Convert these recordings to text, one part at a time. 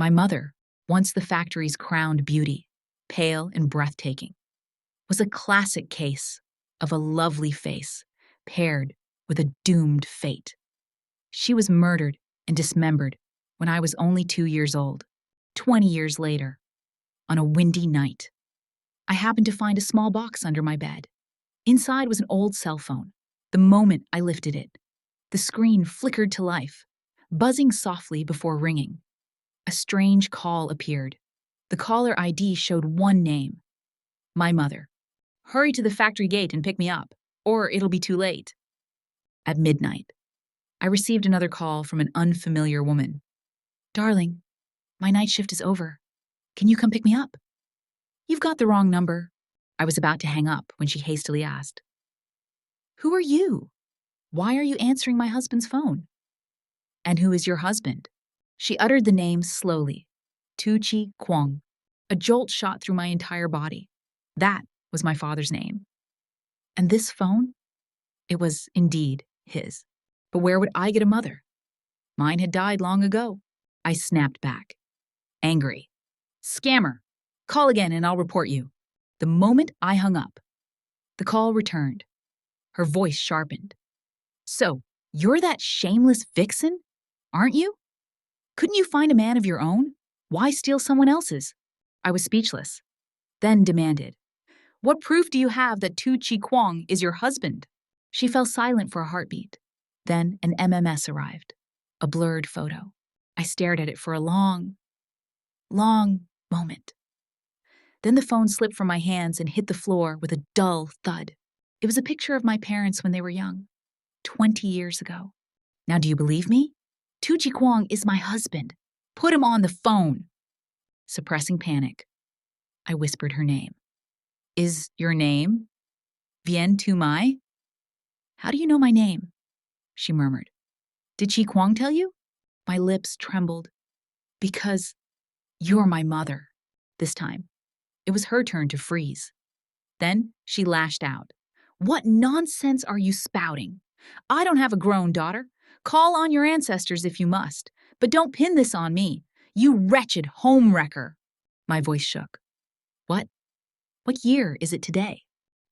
My mother, once the factory's crowned beauty, pale and breathtaking, was a classic case of a lovely face paired with a doomed fate. She was murdered and dismembered when I was only 2 years old. 20 years later, on a windy night, I happened to find a small box under my bed. Inside was an old cell phone. The moment I lifted it, the screen flickered to life, buzzing softly before ringing. A strange call appeared. The caller ID showed one name: my mother. "Hurry to the factory gate and pick me up, or it'll be too late." At midnight, I received another call from an unfamiliar woman. "Darling, my night shift is over. Can you come pick me up?" "You've got the wrong number." I was about to hang up when she hastily asked, "Who are you? Why are you answering my husband's phone?" "And who is your husband?" She uttered the name slowly. Tu-Chi Kwong. A jolt shot through my entire body. That was my father's name. And this phone? It was indeed his. But where would I get a mother? Mine had died long ago. I snapped back, angry. "Scammer! Call again and I'll report you." The moment I hung up, the call returned. Her voice sharpened. "So, you're that shameless vixen, aren't you? Couldn't you find a man of your own? Why steal someone else's?" I was speechless, then demanded, "What proof do you have that Tu-Chi Kwong is your husband?" She fell silent for a heartbeat. Then an MMS arrived, a blurred photo. I stared at it for a long moment. Then the phone slipped from my hands and hit the floor with a dull thud. It was a picture of my parents when they were young, 20 years ago. "Now do you believe me? Tu-Chi Kwong is my husband. Put him on the phone." Suppressing panic, I whispered her name. "Is your name Vien Tu Mai?" "How do you know my name?" she murmured. "Did Chi Kwong tell you?" My lips trembled. "Because you're my mother." This time, it was her turn to freeze. Then she lashed out. "What nonsense are you spouting? I don't have a grown daughter. Call on your ancestors if you must, but don't pin this on me, you wretched home wrecker." My voice shook. What year is it today?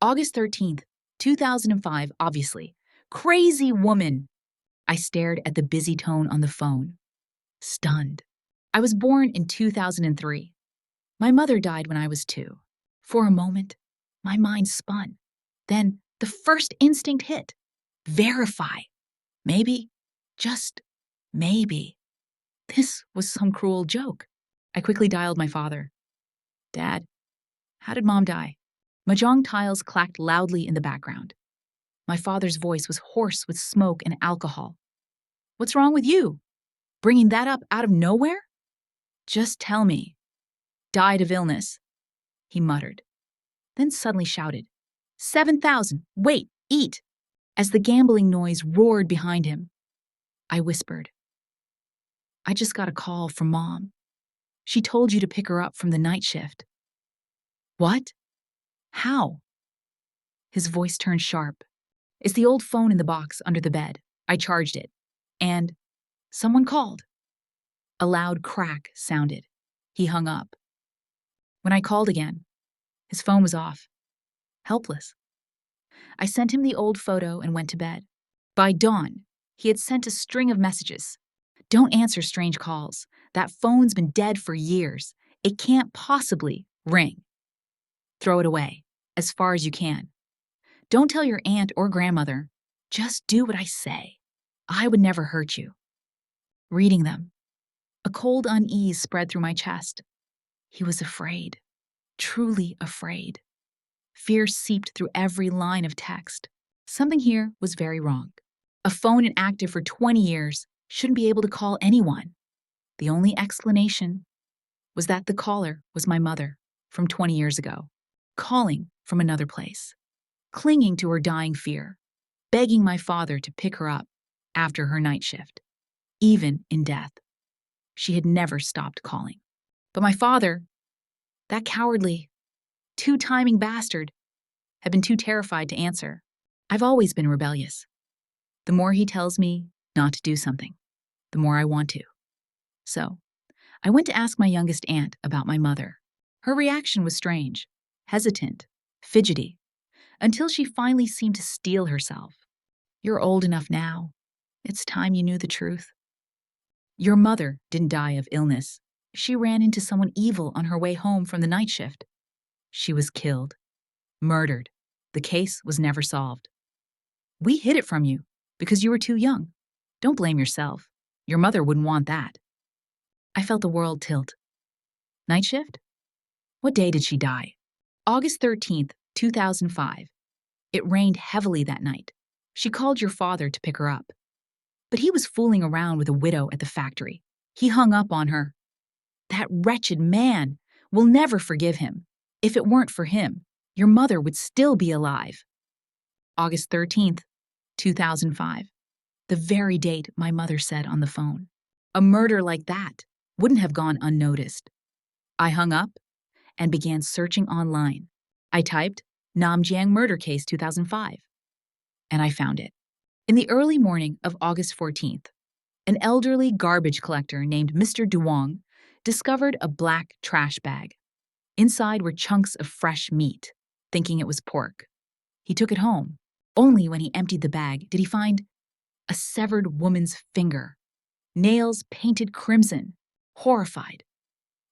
August 13th, 2005, obviously. Crazy woman. I stared at the busy tone on the phone, stunned. I was born in 2003. My mother died when I was 2. For a moment, my mind spun. Then the first instinct hit. Verify. Maybe, just maybe, this was some cruel joke. I quickly dialed my father. "Dad, how did Mom die?" Mahjong tiles clacked loudly in the background. My father's voice was hoarse with smoke and alcohol. "What's wrong with you? Bringing that up out of nowhere?" "Just tell me." "Died of illness," he muttered. Then suddenly shouted, 7,000, wait, eat, as the gambling noise roared behind him. I whispered, "I just got a call from Mom. She told you to pick her up from the night shift." "What? How?" His voice turned sharp. "It's the old phone in the box under the bed. I charged it. And someone called." A loud crack sounded. He hung up. When I called again, his phone was off. Helpless. I sent him the old photo and went to bed. By dawn, he had sent a string of messages. "Don't answer strange calls. That phone's been dead for years. It can't possibly ring. Throw it away, as far as you can. Don't tell your aunt or grandmother. Just do what I say. I would never hurt you." Reading them, a cold unease spread through my chest. He was afraid, truly afraid. Fear seeped through every line of text. Something here was very wrong. A phone inactive for 20 years shouldn't be able to call anyone. The only explanation was that the caller was my mother from 20 years ago, calling from another place, clinging to her dying fear, begging my father to pick her up after her night shift. Even in death, she had never stopped calling. But my father, that cowardly, two-timing bastard, had been too terrified to answer. I've always been rebellious. The more he tells me not to do something, the more I want to. So, I went to ask my youngest aunt about my mother. Her reaction was strange, hesitant, fidgety, until she finally seemed to steel herself. You're old enough now. It's time you knew the truth. Your mother didn't die of illness. She ran into someone evil on her way home from the night shift. She was killed, murdered. The case was never solved. We hid it from you because you were too young. Don't blame yourself. Your mother wouldn't want that. I felt the world tilt. Night shift? What day did she die? August 13th, 2005. It rained heavily that night. She called your father to pick her up. But he was fooling around with a widow at the factory. He hung up on her. That wretched man! We'll never forgive him. If it weren't for him, your mother would still be alive. August 13th, 2005. The very date my mother said on the phone. A murder like that wouldn't have gone unnoticed. I hung up and began searching online. I typed Namjiang murder case 2005, and I found it. In the early morning of August 14th, an elderly garbage collector named Mr. Duong discovered a black trash bag. Inside were chunks of fresh meat, thinking it was pork. He took it home. Only when he emptied the bag did he find a severed woman's finger, nails painted crimson. Horrified,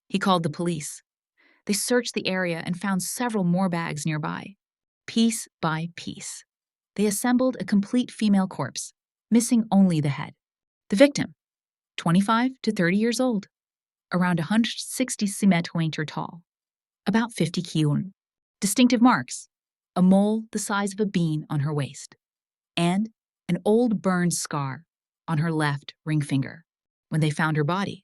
he called the police. They searched the area and found several more bags nearby. Piece by piece, they assembled a complete female corpse, missing only the head. The victim, 25 to 30 years old, around 160 cm tall, about 50 kilon. Distinctive marks, a mole the size of a bean on her waist, and an old burned scar on her left ring finger. When they found her body,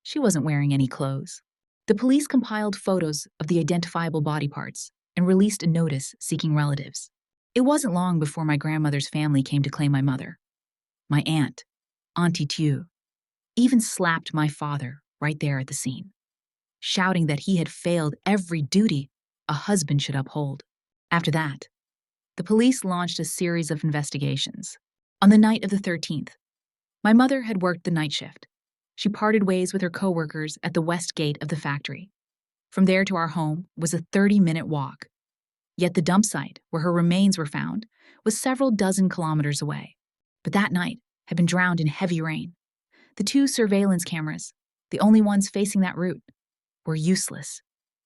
she wasn't wearing any clothes. The police compiled photos of the identifiable body parts and released a notice seeking relatives. It wasn't long before my grandmother's family came to claim my mother. My aunt, Auntie Tu, even slapped my father right there at the scene, shouting that he had failed every duty a husband should uphold. After that, the police launched a series of investigations. On the night of the 13th, my mother had worked the night shift. She parted ways with her coworkers at the west gate of the factory. From there to our home was a 30-minute walk. Yet the dump site, where her remains were found, was several dozen kilometers away. But that night had been drowned in heavy rain. The 2 surveillance cameras, the only ones facing that route, were useless.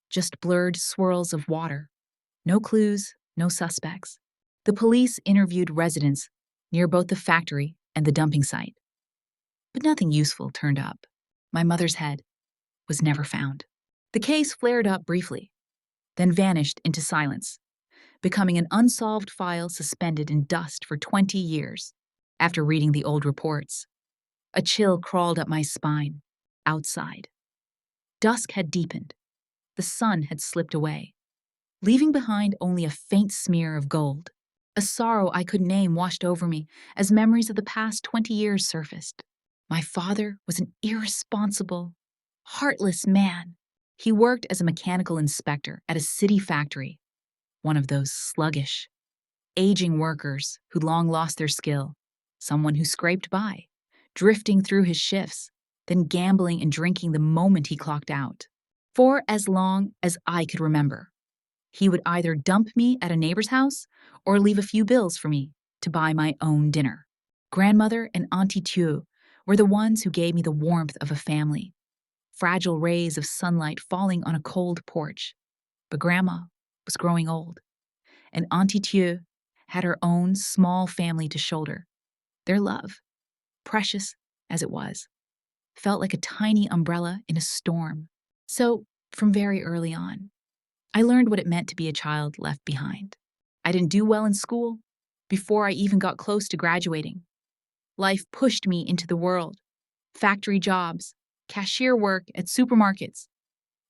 Just blurred swirls of water. No clues, no suspects. The police interviewed residents near both the factory and the dumping site. But nothing useful turned up. My mother's head was never found. The case flared up briefly, then vanished into silence, becoming an unsolved file suspended in dust for 20 years. After reading the old reports, a chill crawled up my spine. Outside, dusk had deepened. The sun had slipped away, leaving behind only a faint smear of gold. A sorrow I could name washed over me as memories of the past 20 years surfaced. My father was an irresponsible, heartless man. He worked as a mechanical inspector at a city factory, one of those sluggish, aging workers who'd long lost their skill, someone who scraped by, drifting through his shifts, then gambling and drinking the moment he clocked out. For as long as I could remember, he would either dump me at a neighbor's house or leave a few bills for me to buy my own dinner. Grandmother and Auntie Tu were the ones who gave me the warmth of a family, fragile rays of sunlight falling on a cold porch. But Grandma was growing old, and Auntie Tu had her own small family to shoulder. Their love, precious as it was, felt like a tiny umbrella in a storm. So, from very early on, I learned what it meant to be a child left behind. I didn't do well in school before I even got close to graduating. Life pushed me into the world. Factory jobs, cashier work at supermarkets.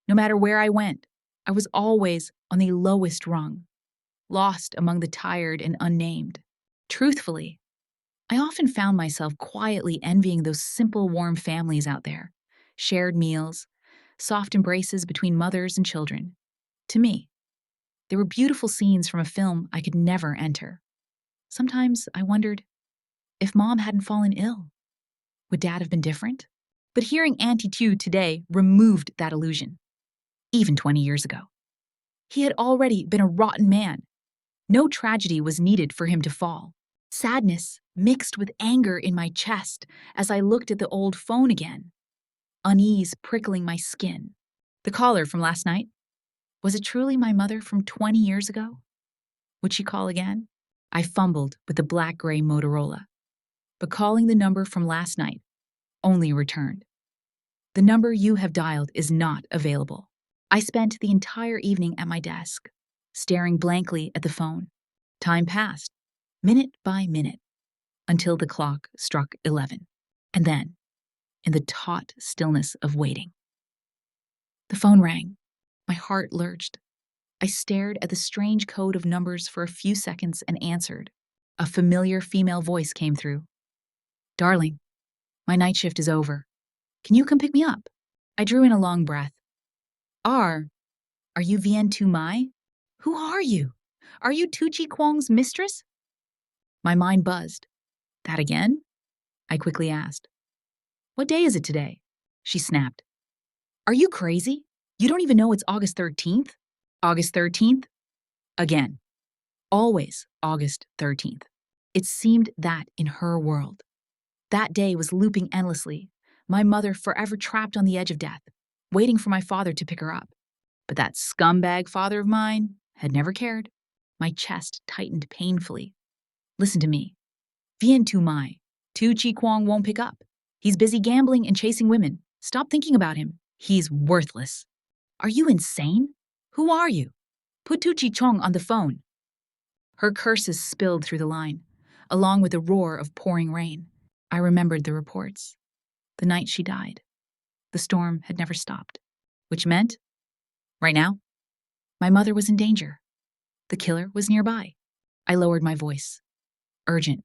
No matter where I went, I was always on the lowest rung, lost among the tired and unnamed. Truthfully, I often found myself quietly envying those simple, warm families out there. Shared meals, soft embraces between mothers and children. To me, they were beautiful scenes from a film I could never enter. Sometimes I wondered, if Mom hadn't fallen ill, would Dad have been different? But hearing Auntie Tu today removed that illusion, even 20 years ago. He had already been a rotten man. No tragedy was needed for him to fall. Sadness mixed with anger in my chest as I looked at the old phone again. Unease prickling my skin. The caller from last night? Was it truly my mother from 20 years ago? Would she call again? I fumbled with the black-gray Motorola. But calling the number from last night only returned. The number you have dialed is not available. I spent the entire evening at my desk, staring blankly at the phone. Time passed, minute by minute, until the clock struck 11. And then, in the taut stillness of waiting, the phone rang. My heart lurched. I stared at the strange code of numbers for a few seconds and answered. A familiar female voice came through. "Darling, my night shift is over. Can you come pick me up?" I drew in a long breath. Are you Vien Tu Mai? Who are you? Are you Tu Chi Kwong's mistress? My mind buzzed. That again? I quickly asked. What day is it today? She snapped. Are you crazy? You don't even know it's August 13th? August 13th? Again. Always August 13th. It seemed that in her world. That day was looping endlessly, my mother forever trapped on the edge of death, waiting for my father to pick her up. But that scumbag father of mine had never cared. My chest tightened painfully. Listen to me. Vien Tu Mai. Tu Chi Kwong won't pick up. He's busy gambling and chasing women. Stop thinking about him. He's worthless. Are you insane? Who are you? Put Tu Chi Chong on the phone. Her curses spilled through the line, along with a roar of pouring rain. I remembered the reports. The night she died. The storm had never stopped, which meant, right now, my mother was in danger. The killer was nearby. I lowered my voice. Urgent.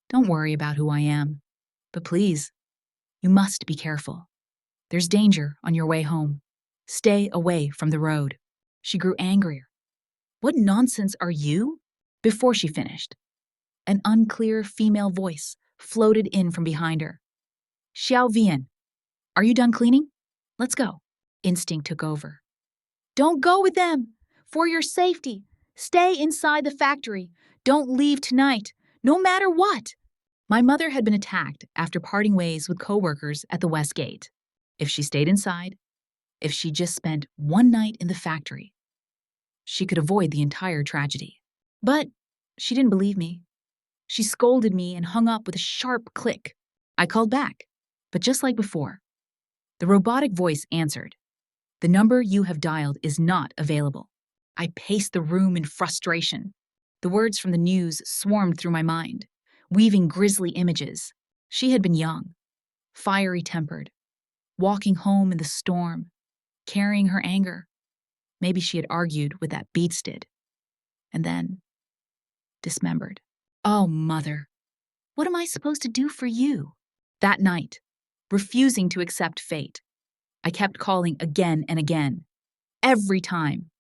Don't worry about who I am. But please, you must be careful. There's danger on your way home. Stay away from the road. She grew angrier. What nonsense are you? Before she finished, an unclear female voice floated in from behind her. Xiao Vian, are you done cleaning? Let's go. Instinct took over. Don't go with them. For your safety. Stay inside the factory. Don't leave tonight, no matter what. My mother had been attacked after parting ways with coworkers at the West Gate. If she stayed inside, if she just spent one night in the factory, she could avoid the entire tragedy. But she didn't believe me. She scolded me and hung up with a sharp click. I called back, but just like before, the robotic voice answered. The number you have dialed is not available. I paced the room in frustration. The words from the news swarmed through my mind, weaving grisly images. She had been young, fiery-tempered, walking home in the storm, carrying her anger. Maybe she had argued with that beatstead. And then, dismembered. Oh, Mother, what am I supposed to do for you? That night, refusing to accept fate, I kept calling again and again. Every time.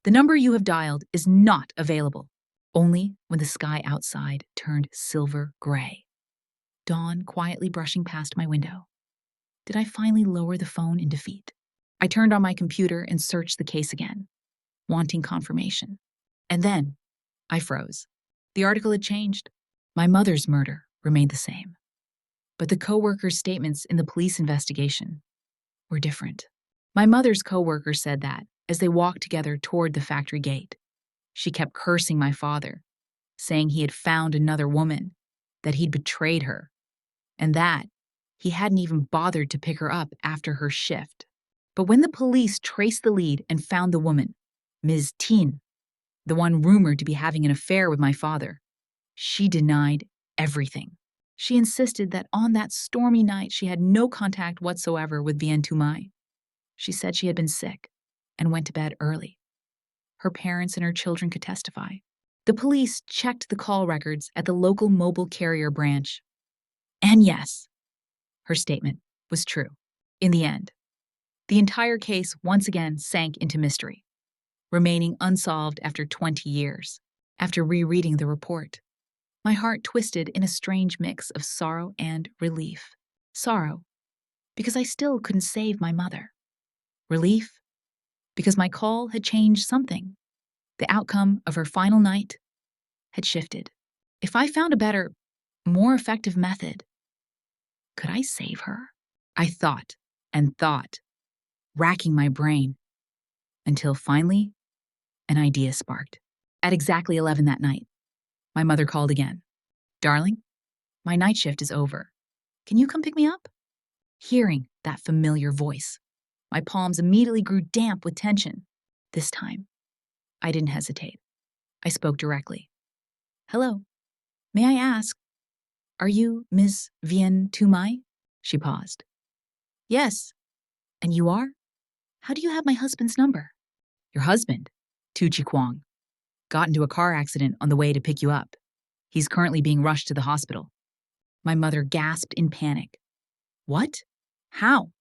The number you have dialed is not available. Only when the sky outside turned silver gray. Dawn quietly brushing past my window. Did I finally lower the phone in defeat? I turned on my computer and searched the case again, wanting confirmation. And then, I froze. The article had changed. My mother's murder remained the same. But the co-workers' statements in the police investigation were different. My mother's co-worker said that, as they walked together toward the factory gate, she kept cursing my father, saying he had found another woman, that he'd betrayed her, and that he hadn't even bothered to pick her up after her shift. But when the police traced the lead and found the woman, Ms. Tin, the one rumored to be having an affair with my father, she denied everything. She insisted that on that stormy night she had no contact whatsoever with Vien Tu Mai. She said she had been sick and went to bed early. Her parents and her children could testify. The police checked the call records at the local mobile carrier branch. And yes, her statement was true. In the end, the entire case once again sank into mystery, remaining unsolved after 20 years. After rereading the report, my heart twisted in a strange mix of sorrow and relief. Sorrow, because I still couldn't save my mother. Relief, because my call had changed something. The outcome of her final night had shifted. If I found a better, more effective method, could I save her? I thought and thought, racking my brain, until finally an idea sparked. At exactly 11 that night, my mother called again. "Darling, my night shift is over. Can you come pick me up?" Hearing that familiar voice, my palms immediately grew damp with tension. This time, I didn't hesitate. I spoke directly. "Hello, may I ask, are you Miss Vien Tumai?" She paused. "Yes. And you are? How do you have my husband's number?" "Your husband, Tuchi Kwong, got into a car accident on the way to pick you up. He's currently being rushed to the hospital." My mother gasped in panic. "What? How?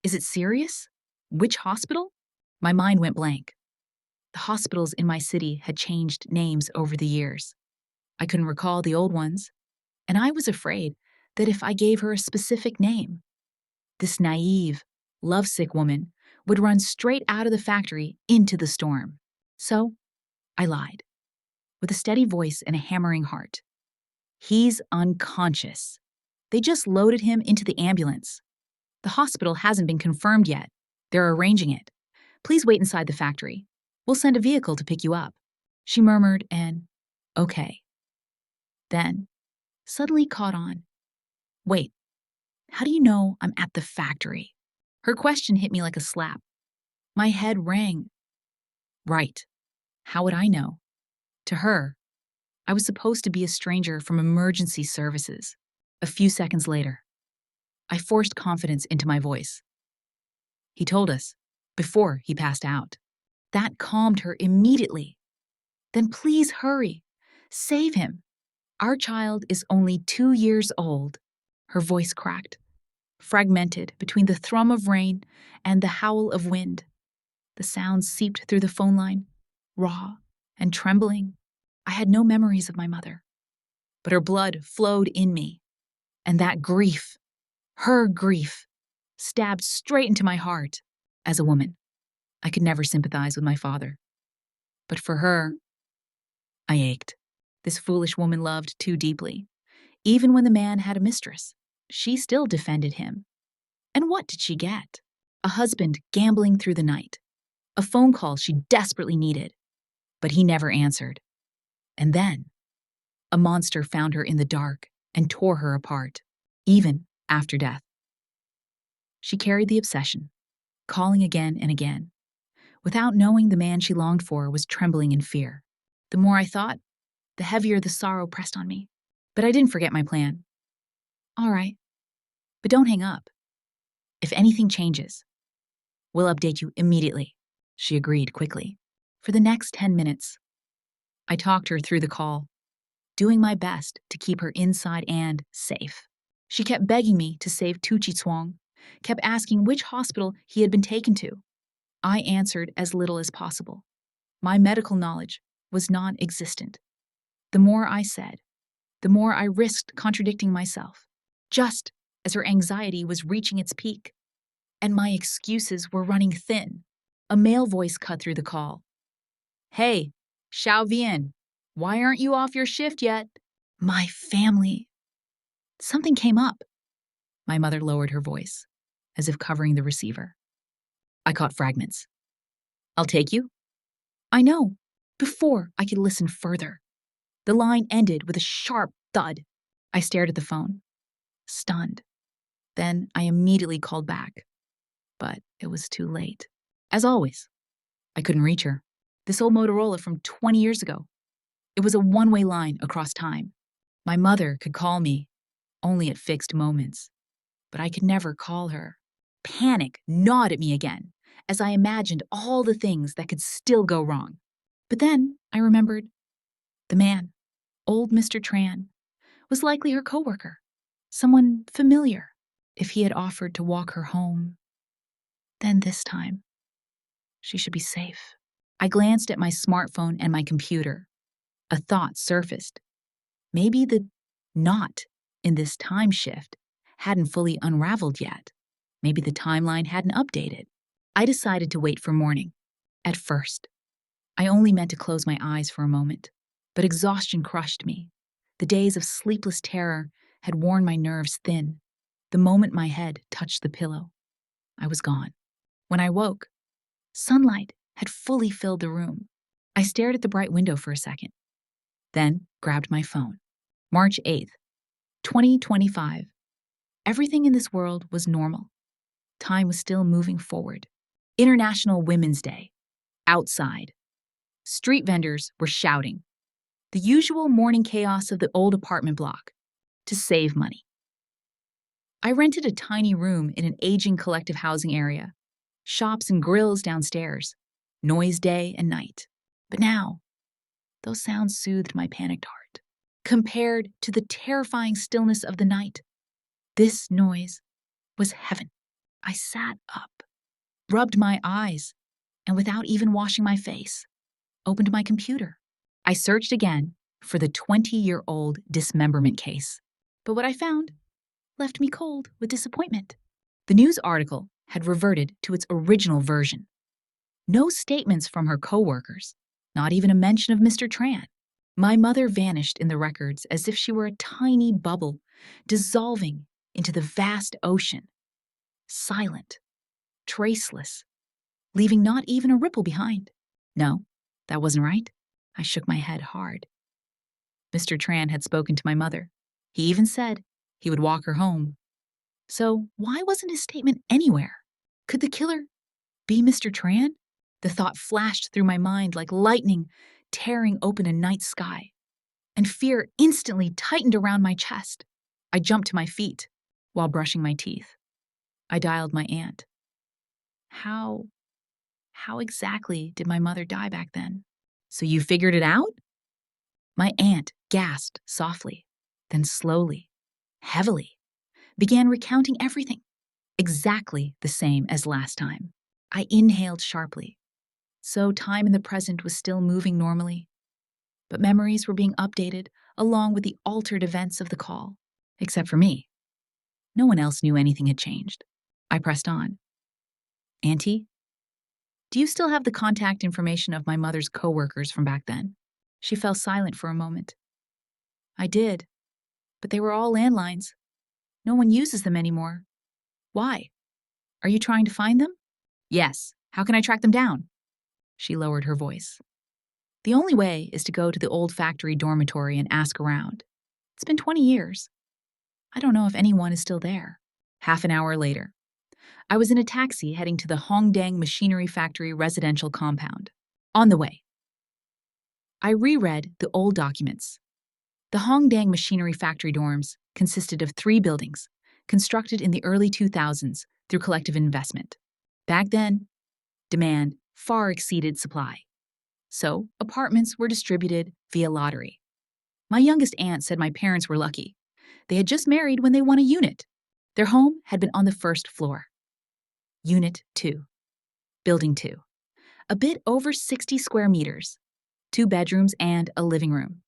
Is it serious? Which hospital?" My mind went blank. The hospitals in my city had changed names over the years. I couldn't recall the old ones, and I was afraid that if I gave her a specific name, this naive, lovesick woman would run straight out of the factory into the storm. So I lied, with a steady voice and a hammering heart. "He's unconscious. They just loaded him into the ambulance. The hospital hasn't been confirmed yet. They're arranging it. Please wait inside the factory. We'll send a vehicle to pick you up." She murmured an "okay." Then, suddenly caught on. "Wait, how do you know I'm at the factory?" Her question hit me like a slap. My head rang. Right. How would I know? To her, I was supposed to be a stranger from emergency services. A few seconds later, I forced confidence into my voice. "He told us, before he passed out." That calmed her immediately. "Then please hurry. Save him. Our child is only 2 years old." Her voice cracked, fragmented between the thrum of rain and the howl of wind. The sounds seeped through the phone line, raw and trembling. I had no memories of my mother, but her blood flowed in me, and that grief, her grief, stabbed straight into my heart. As a woman, I could never sympathize with my father, but for her, I ached. This foolish woman loved too deeply. Even when the man had a mistress, she still defended him. And what did she get? A husband gambling through the night. A phone call she desperately needed, but he never answered. And then, a monster found her in the dark and tore her apart, even after death. She carried the obsession, calling again and again, without knowing the man she longed for was trembling in fear. The more I thought, the heavier the sorrow pressed on me. But I didn't forget my plan. "All right, but don't hang up. If anything changes, we'll update you immediately," she agreed quickly. For the next 10 minutes, I talked her through the call, doing my best to keep her inside and safe. She kept begging me to save Tuchi Chuang, kept asking which hospital he had been taken to. I answered as little as possible. My medical knowledge was non-existent. The more I said, the more I risked contradicting myself, just as her anxiety was reaching its peak. And my excuses were running thin. A male voice cut through the call. "Hey, Xiao Vian, why aren't you off your shift yet?" My family. Something came up. My mother lowered her voice, as if covering the receiver. I caught fragments. "I'll take you." I know. Before I could listen further, the line ended with a sharp thud. I stared at the phone, stunned. Then I immediately called back. But it was too late. As always, I couldn't reach her. This old Motorola from 20 years ago. It was a one-way line across time. My mother could call me, only at fixed moments. But I could never call her. Panic gnawed at me again, as I imagined all the things that could still go wrong. But then I remembered the man, old Mr. Tran, was likely her coworker, someone familiar. If he had offered to walk her home, then this time, she should be safe. I glanced at my smartphone and my computer. A thought surfaced. Maybe the knot in this time shift hadn't fully unraveled yet. Maybe the timeline hadn't updated. I decided to wait for morning. At first, I only meant to close my eyes for a moment, but exhaustion crushed me. The days of sleepless terror had worn my nerves thin. The moment my head touched the pillow, I was gone. When I woke, sunlight had fully filled the room. I stared at the bright window for a second, then grabbed my phone. March 8th, 2025. Everything in this world was normal. Time was still moving forward. International Women's Day. Outside. Street vendors were shouting. The usual morning chaos of the old apartment block. To save money. I rented a tiny room in an aging collective housing area. Shops and grills downstairs. Noise day and night. But now, those sounds soothed my panicked heart. Compared to the terrifying stillness of the night, this noise was heaven. I sat up, rubbed my eyes, and without even washing my face, opened my computer. I searched again for the 20-year-old dismemberment case. But what I found left me cold with disappointment. The news article had reverted to its original version. No statements from her coworkers, not even a mention of Mr. Tran. My mother vanished in the records as if she were a tiny bubble, dissolving into the vast ocean. Silent, traceless, leaving not even a ripple behind. No, that wasn't right. I shook my head hard. Mr. Tran had spoken to my mother. He even said he would walk her home. So why wasn't his statement anywhere? Could the killer be Mr. Tran? The thought flashed through my mind like lightning tearing open a night sky, and fear instantly tightened around my chest. I jumped to my feet while brushing my teeth. I dialed my aunt. How exactly did my mother die back then? So you figured it out? My aunt gasped softly, then slowly, heavily, began recounting everything, exactly the same as last time. I inhaled sharply. So time in the present was still moving normally, but memories were being updated along with the altered events of the call, except for me. No one else knew anything had changed. I pressed on. Auntie, do you still have the contact information of my mother's coworkers from back then? She fell silent for a moment. I did, but they were all landlines. No one uses them anymore. Why? Are you trying to find them? Yes. How can I track them down? She lowered her voice. The only way is to go to the old factory dormitory and ask around. It's been 20 years. I don't know if anyone is still there. Half an hour later, I was in a taxi heading to the Hongdang Machinery Factory residential compound. On the way, I reread the old documents. The Hongdang Machinery Factory dorms consisted of 3 buildings, constructed in the early 2000s through collective investment. Back then, demand far exceeded supply. So, apartments were distributed via lottery. My youngest aunt said my parents were lucky. They had just married when they won a unit. Their home had been on the first floor. Unit 2. Building 2. A bit over 60 square meters. 2 bedrooms and a living room.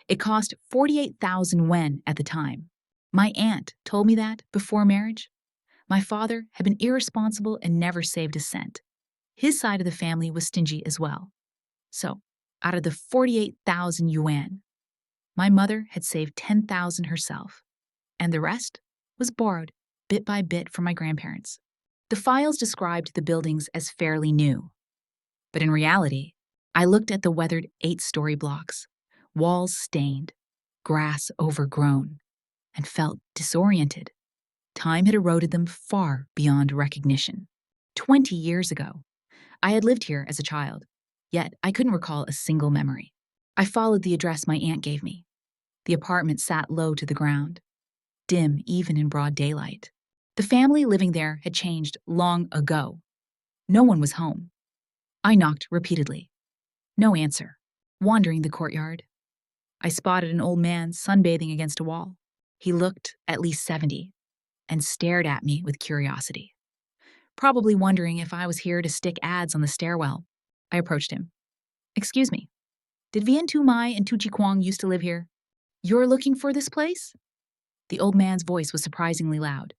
It cost 48,000 yuan at the time. My aunt told me that before marriage. My father had been irresponsible and never saved a cent. His side of the family was stingy as well. So, out of the 48,000 yuan, my mother had saved 10,000 herself, and the rest was borrowed bit by bit from my grandparents. The files described the buildings as fairly new. But in reality, I looked at the weathered 8-story blocks, walls stained, grass overgrown, and felt disoriented. Time had eroded them far beyond recognition. 20 years ago, I had lived here as a child, yet I couldn't recall a single memory. I followed the address my aunt gave me. The apartment sat low to the ground, dim even in broad daylight. The family living there had changed long ago. No one was home. I knocked repeatedly. No answer. Wandering the courtyard, I spotted an old man sunbathing against a wall. He looked at least 70 and stared at me with curiosity, probably wondering if I was here to stick ads on the stairwell. I approached him. Excuse me, did Vian Tu Mai and Tu Chi Kwang used to live here? You're looking for this place? The old man's voice was surprisingly loud.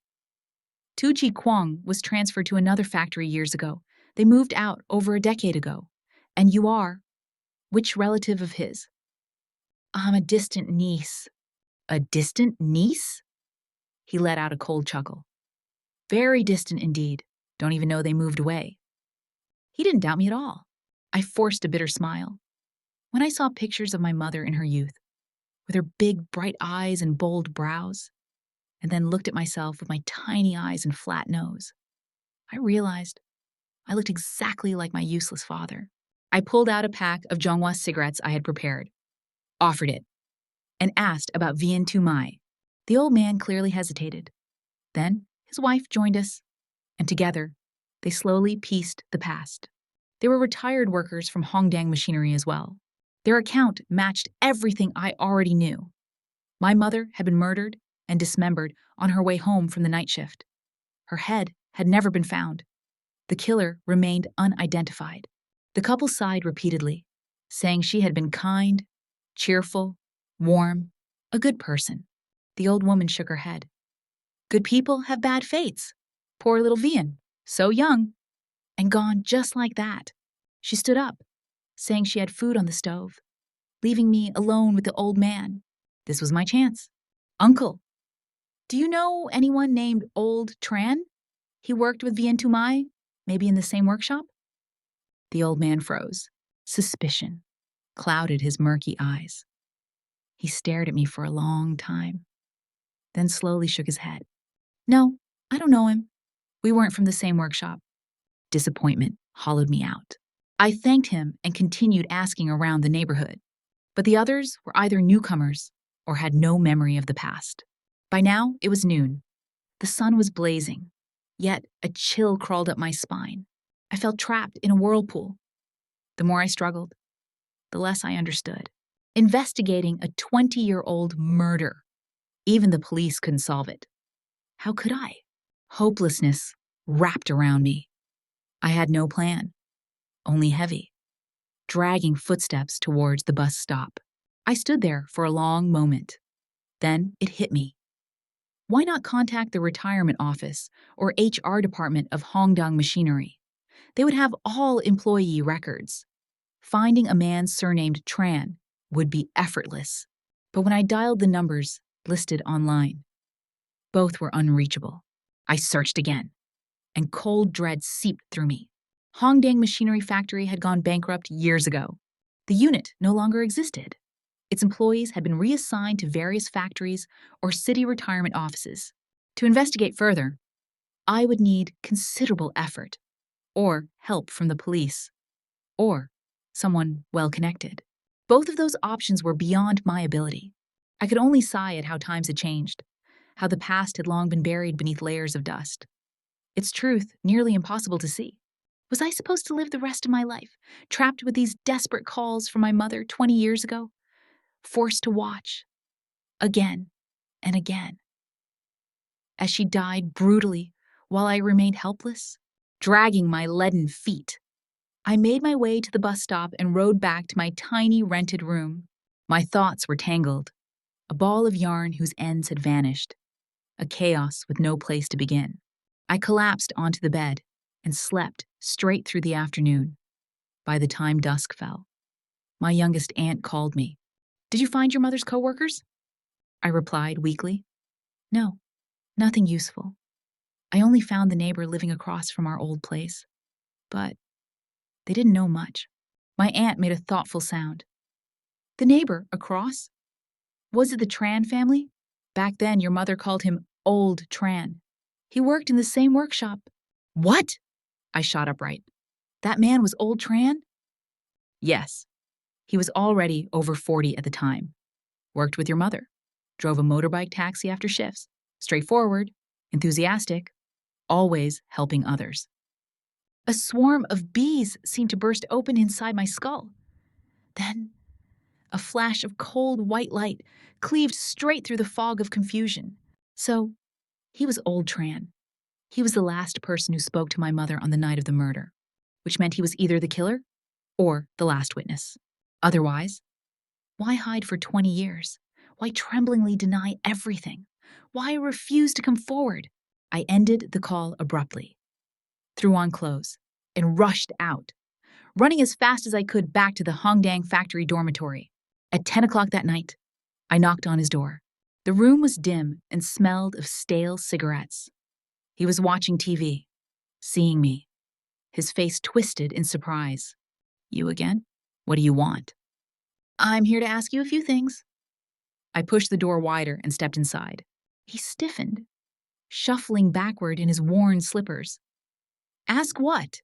Tuji Kwong was transferred to another factory years ago. They moved out over a decade ago. And you are? Which relative of his? I'm a distant niece. A distant niece? He let out a cold chuckle. Very distant indeed. Don't even know they moved away. He didn't doubt me at all. I forced a bitter smile. When I saw pictures of my mother in her youth, with her big, bright eyes and bold brows, and then looked at myself with my tiny eyes and flat nose, I realized I looked exactly like my useless father. I pulled out a pack of Zhonghua cigarettes I had prepared, offered it, and asked about Vian Tu Mai. The old man clearly hesitated. Then his wife joined us, and together they slowly pieced the past. They were retired workers from Hongdang Machinery as well. Their account matched everything I already knew. My mother had been murdered and dismembered on her way home from the night shift. Her head had never been found. The killer remained unidentified. The couple sighed repeatedly, saying she had been kind, cheerful, warm, a good person. The old woman shook her head. Good people have bad fates. Poor little Vian, so young, and gone just like that. She stood up, saying she had food on the stove, leaving me alone with the old man. This was my chance. Uncle, do you know anyone named Old Tran? He worked with Vian Tu Mai, maybe in the same workshop? The old man froze. Suspicion clouded his murky eyes. He stared at me for a long time, then slowly shook his head. No, I don't know him. We weren't from the same workshop. Disappointment hollowed me out. I thanked him and continued asking around the neighborhood, but the others were either newcomers or had no memory of the past. By now, it was noon. The sun was blazing, yet a chill crawled up my spine. I felt trapped in a whirlpool. The more I struggled, the less I understood. Investigating a 20-year-old murder. Even the police couldn't solve it. How could I? Hopelessness wrapped around me. I had no plan, only heavy, dragging footsteps towards the bus stop. I stood there for a long moment. Then it hit me. Why not contact the retirement office or HR department of Hongdang Machinery? They would have all employee records. Finding a man surnamed Tran would be effortless. But when I dialed the numbers listed online, both were unreachable. I searched again, and cold dread seeped through me. Hongdang Machinery Factory had gone bankrupt years ago. The unit no longer existed. Its employees had been reassigned to various factories or city retirement offices. To investigate further, I would need considerable effort, or help from the police, or someone well-connected. Both of those options were beyond my ability. I could only sigh at how times had changed, how the past had long been buried beneath layers of dust. Its truth nearly impossible to see. Was I supposed to live the rest of my life, trapped with these desperate calls from my mother 20 years ago, forced to watch, again and again, as she died brutally while I remained helpless, dragging my leaden feet? I made my way to the bus stop and rode back to my tiny rented room. My thoughts were tangled, a ball of yarn whose ends had vanished, a chaos with no place to begin. I collapsed onto the bed and slept straight through the afternoon. By the time dusk fell, my youngest aunt called me. Did you find your mother's coworkers? I replied weakly. No, nothing useful. I only found the neighbor living across from our old place. But they didn't know much. My aunt made a thoughtful sound. The neighbor across? Was it the Tran family? Back then, your mother called him Old Tran. He worked in the same workshop. What? I shot upright. That man was Old Tran? Yes. He was already over 40 at the time. Worked with your mother. Drove a motorbike taxi after shifts. Straightforward, enthusiastic, always helping others. A swarm of bees seemed to burst open inside my skull. Then, a flash of cold white light cleaved straight through the fog of confusion. So, he was Old Tran. He was the last person who spoke to my mother on the night of the murder, which meant he was either the killer or the last witness. Otherwise, why hide for 20 years? Why tremblingly deny everything? Why refuse to come forward? I ended the call abruptly, threw on clothes, and rushed out, running as fast as I could back to the Hongdang factory dormitory. At 10 o'clock that night, I knocked on his door. The room was dim and smelled of stale cigarettes. He was watching TV, seeing me, his face twisted in surprise. You again? What do you want? I'm here to ask you a few things. I pushed the door wider and stepped inside. He stiffened, shuffling backward in his worn slippers. Ask what?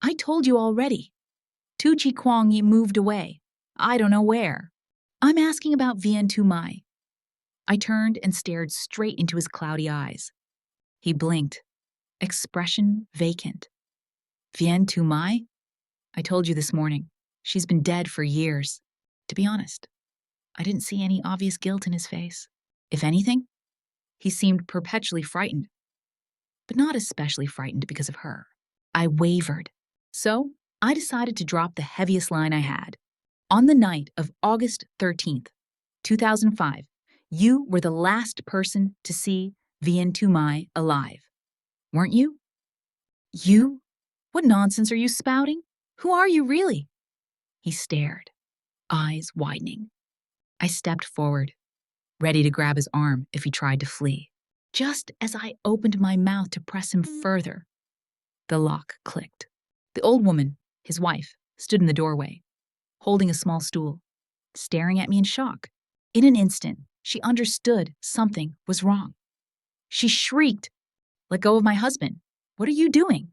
I told you already. Tu Chi Kwang moved away. I don't know where. I'm asking about Vien Tu Mai. I turned and stared straight into his cloudy eyes. He blinked, expression vacant. Vien Tu Mai? I told you this morning. She's been dead for years. To be honest, I didn't see any obvious guilt in his face. If anything, he seemed perpetually frightened, but not especially frightened because of her. I wavered. So I decided to drop the heaviest line I had. On the night of August 13th, 2005, you were the last person to see Vien Tu Mai alive. Weren't you? You? What nonsense are you spouting? Who are you really? He stared, eyes widening. I stepped forward, ready to grab his arm if he tried to flee. Just as I opened my mouth to press him further, the lock clicked. The old woman, his wife, stood in the doorway, holding a small stool, staring at me in shock. In an instant, she understood something was wrong. She shrieked, "Let go of my husband. What are you doing?"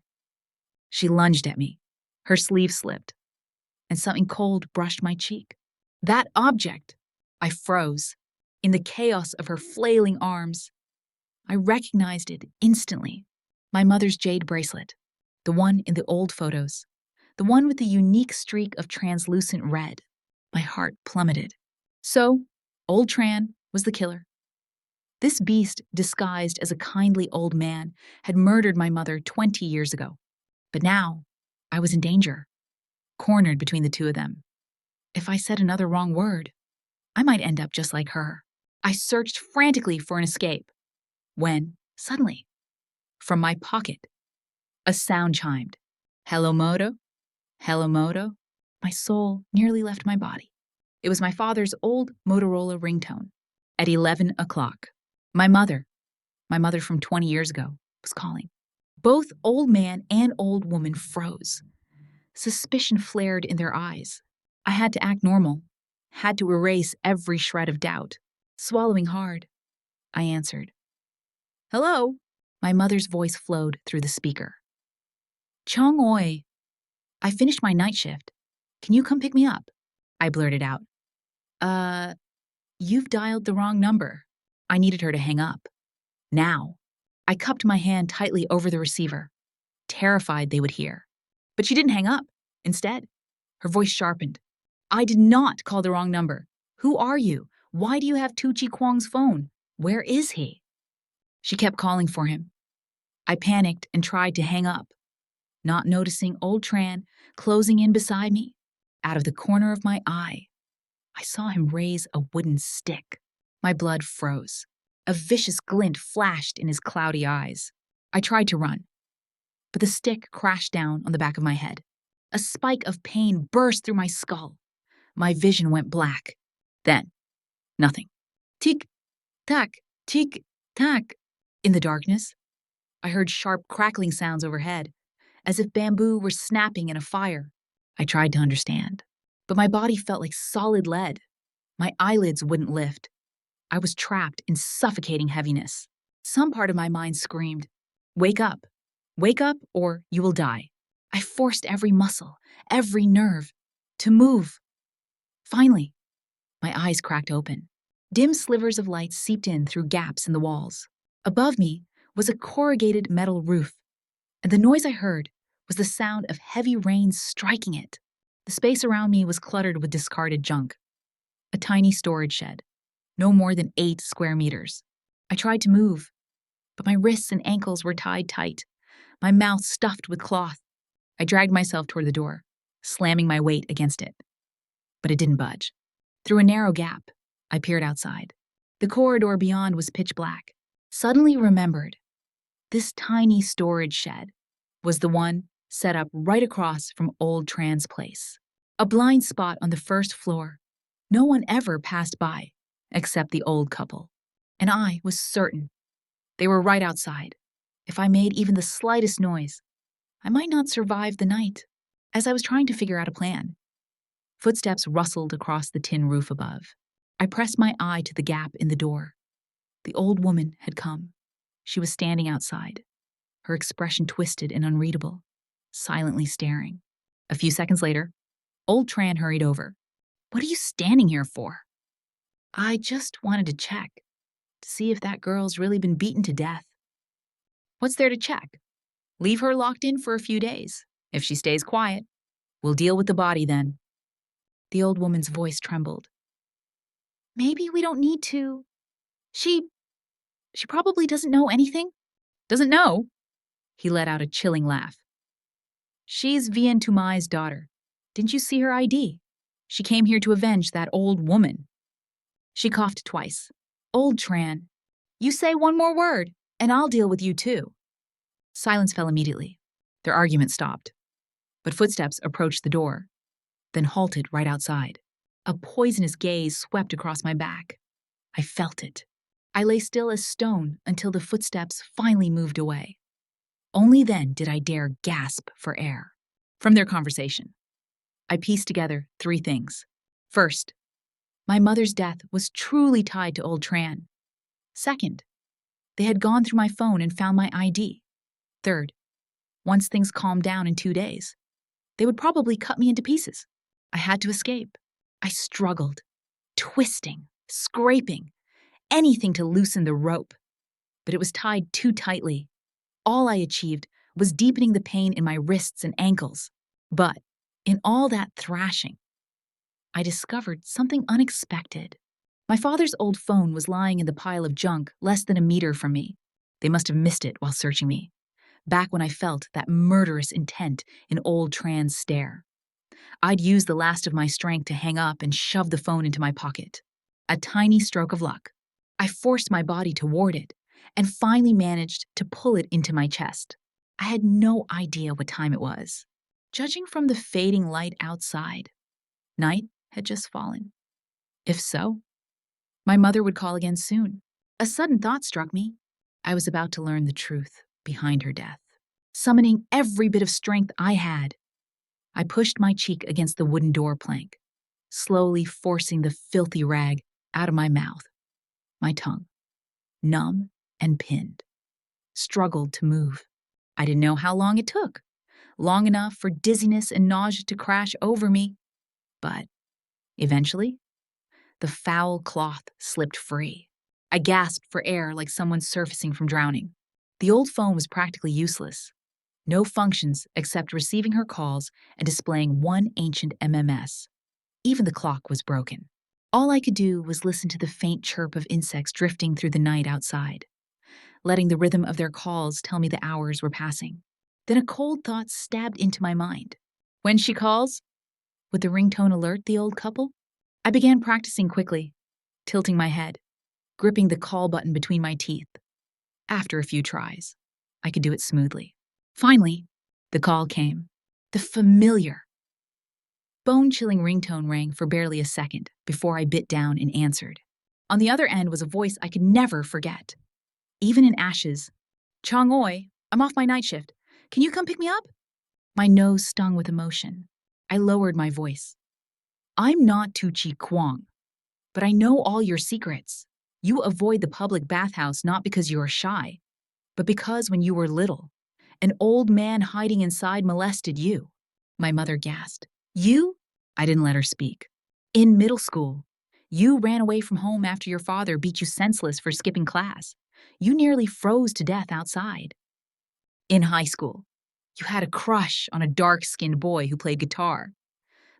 She lunged at me. Her sleeve slipped, and something cold brushed my cheek. That object! I froze. In the chaos of her flailing arms, I recognized it instantly. My mother's jade bracelet, the one in the old photos, the one with the unique streak of translucent red. My heart plummeted. So, old Tran was the killer. This beast, disguised as a kindly old man, had murdered my mother 20 years ago. But now, I was in danger, cornered between the two of them. If I said another wrong word, I might end up just like her. I searched frantically for an escape, when, suddenly, from my pocket, a sound chimed. Hello, Moto? Hello, Moto? My soul nearly left my body. It was my father's old Motorola ringtone. At 11 o'clock, my mother from 20 years ago, was calling. Both old man and old woman froze. Suspicion flared in their eyes. I had to act normal, had to erase every shred of doubt. Swallowing hard, I answered. Hello? My mother's voice flowed through the speaker. Chong Oi, I finished my night shift. Can you come pick me up? I blurted out. You've dialed the wrong number. I needed her to hang up. Now, I cupped my hand tightly over the receiver, terrified they would hear. But she didn't hang up. Instead, her voice sharpened. I did not call the wrong number. Who are you? Why do you have Tu Chi Kwang's phone? Where is he? She kept calling for him. I panicked and tried to hang up, not noticing old Tran closing in beside me. Out of the corner of my eye, I saw him raise a wooden stick. My blood froze. A vicious glint flashed in his cloudy eyes. I tried to run, but the stick crashed down on the back of my head. A spike of pain burst through my skull. My vision went black. Then, nothing. Tick, tack, tick, tack. In the darkness, I heard sharp crackling sounds overhead, as if bamboo were snapping in a fire. I tried to understand, but my body felt like solid lead. My eyelids wouldn't lift. I was trapped in suffocating heaviness. Some part of my mind screamed, wake up, or you will die. I forced every muscle, every nerve, to move. Finally, my eyes cracked open. Dim slivers of light seeped in through gaps in the walls. Above me was a corrugated metal roof, and the noise I heard was the sound of heavy rain striking it. The space around me was cluttered with discarded junk. A tiny storage shed, no more than 8 square meters. I tried to move, but my wrists and ankles were tied tight, my mouth stuffed with cloth. I dragged myself toward the door, slamming my weight against it. But it didn't budge. Through a narrow gap, I peered outside. The corridor beyond was pitch black. Suddenly remembered, This tiny storage shed was the one set up right across from old Tran's place. A blind spot on the first floor. No one ever passed by, except the old couple. And I was certain they were right outside. If I made even the slightest noise, I might not survive the night. As I was trying to figure out a plan, footsteps rustled across the tin roof above. I pressed my eye to the gap in the door. The old woman had come. She was standing outside, her expression twisted and unreadable, silently staring. A few seconds later, old Tran hurried over. "What are you standing here for?" "I just wanted to check, to see if that girl's really been beaten to death." "What's there to check? Leave her locked in for a few days. If she stays quiet, we'll deal with the body then." The old woman's voice trembled. "Maybe we don't need to. She probably doesn't know anything." "Doesn't know?" He let out a chilling laugh. "She's Vian Tumai's daughter. Didn't you see her ID? She came here to avenge that old woman." She coughed twice. "Old Tran, you say one more word, and I'll deal with you too." Silence fell immediately. Their argument stopped. But footsteps approached the door, then halted right outside. A poisonous gaze swept across my back. I felt it. I lay still as stone until the footsteps finally moved away. Only then did I dare gasp for air. From their conversation, I pieced together 3 things. First, my mother's death was truly tied to old Tran. Second, they had gone through my phone and found my ID. Third, once things calmed down in 2 days, they would probably cut me into pieces. I had to escape. I struggled, twisting, scraping, anything to loosen the rope. But it was tied too tightly. All I achieved was deepening the pain in my wrists and ankles. But in all that thrashing, I discovered something unexpected. My father's old phone was lying in the pile of junk less than a meter from me. They must have missed it while searching me, back when I felt that murderous intent in old Tran's stare. I'd used the last of my strength to hang up and shove the phone into my pocket. A tiny stroke of luck. I forced my body toward it and finally managed to pull it into my chest. I had no idea what time it was. Judging from the fading light outside, night had just fallen. If so, my mother would call again soon. A sudden thought struck me. I was about to learn the truth behind her death. Summoning every bit of strength I had, I pushed my cheek against the wooden door plank, slowly forcing the filthy rag out of my mouth. My tongue, numb and pinned, struggled to move. I didn't know how long it took. Long enough for dizziness and nausea to crash over me. But eventually, the foul cloth slipped free. I gasped for air like someone surfacing from drowning. The old phone was practically useless. No functions except receiving her calls and displaying one ancient MMS. Even the clock was broken. All I could do was listen to the faint chirp of insects drifting through the night outside, letting the rhythm of their calls tell me the hours were passing. Then a cold thought stabbed into my mind. When she calls, would the ringtone alert the old couple? I began practicing quickly, tilting my head, gripping the call button between my teeth. After a few tries, I could do it smoothly. Finally, the call came. The familiar, bone-chilling ringtone rang for barely a second before I bit down and answered. On the other end was a voice I could never forget. Even in ashes, "Chong Oi, I'm off my night shift. Can you come pick me up?" My nose stung with emotion. I lowered my voice. "I'm not Tu Chi Kwong, but I know all your secrets. You avoid the public bathhouse not because you are shy, but because when you were little, an old man hiding inside molested you." My mother gasped. "You?" I didn't let her speak. "In middle school, you ran away from home after your father beat you senseless for skipping class. You nearly froze to death outside. In high school, you had a crush on a dark-skinned boy who played guitar.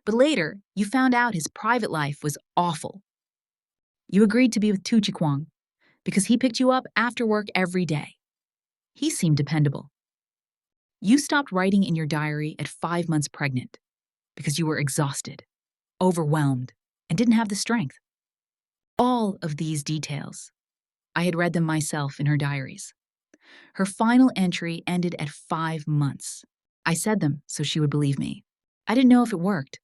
But later, you found out his private life was awful. You agreed to be with Tu Chi Kwong because he picked you up after work every day. He seemed dependable. You stopped writing in your diary at 5 months pregnant because you were exhausted, overwhelmed, and didn't have the strength." All of these details, I had read them myself in her diaries. Her final entry ended at 5 months. I said them so she would believe me. I didn't know if it worked,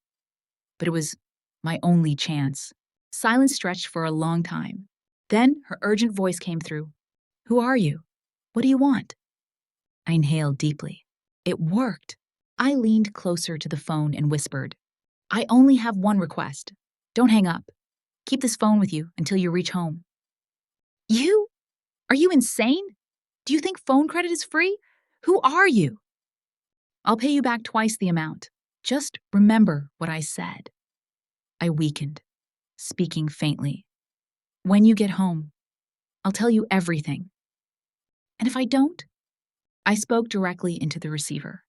but it was my only chance. Silence stretched for a long time. Then her urgent voice came through. Who are you? What do you want? I inhaled deeply. It worked. I leaned closer to the phone and whispered, I only have one request. Don't hang up. Keep this phone with you until you reach home. You? Are you insane? Do you think phone credit is free? Who are you? I'll pay you back twice the amount. Just remember what I said. I weakened, speaking faintly. When you get home, I'll tell you everything. And if I don't? I spoke directly into the receiver.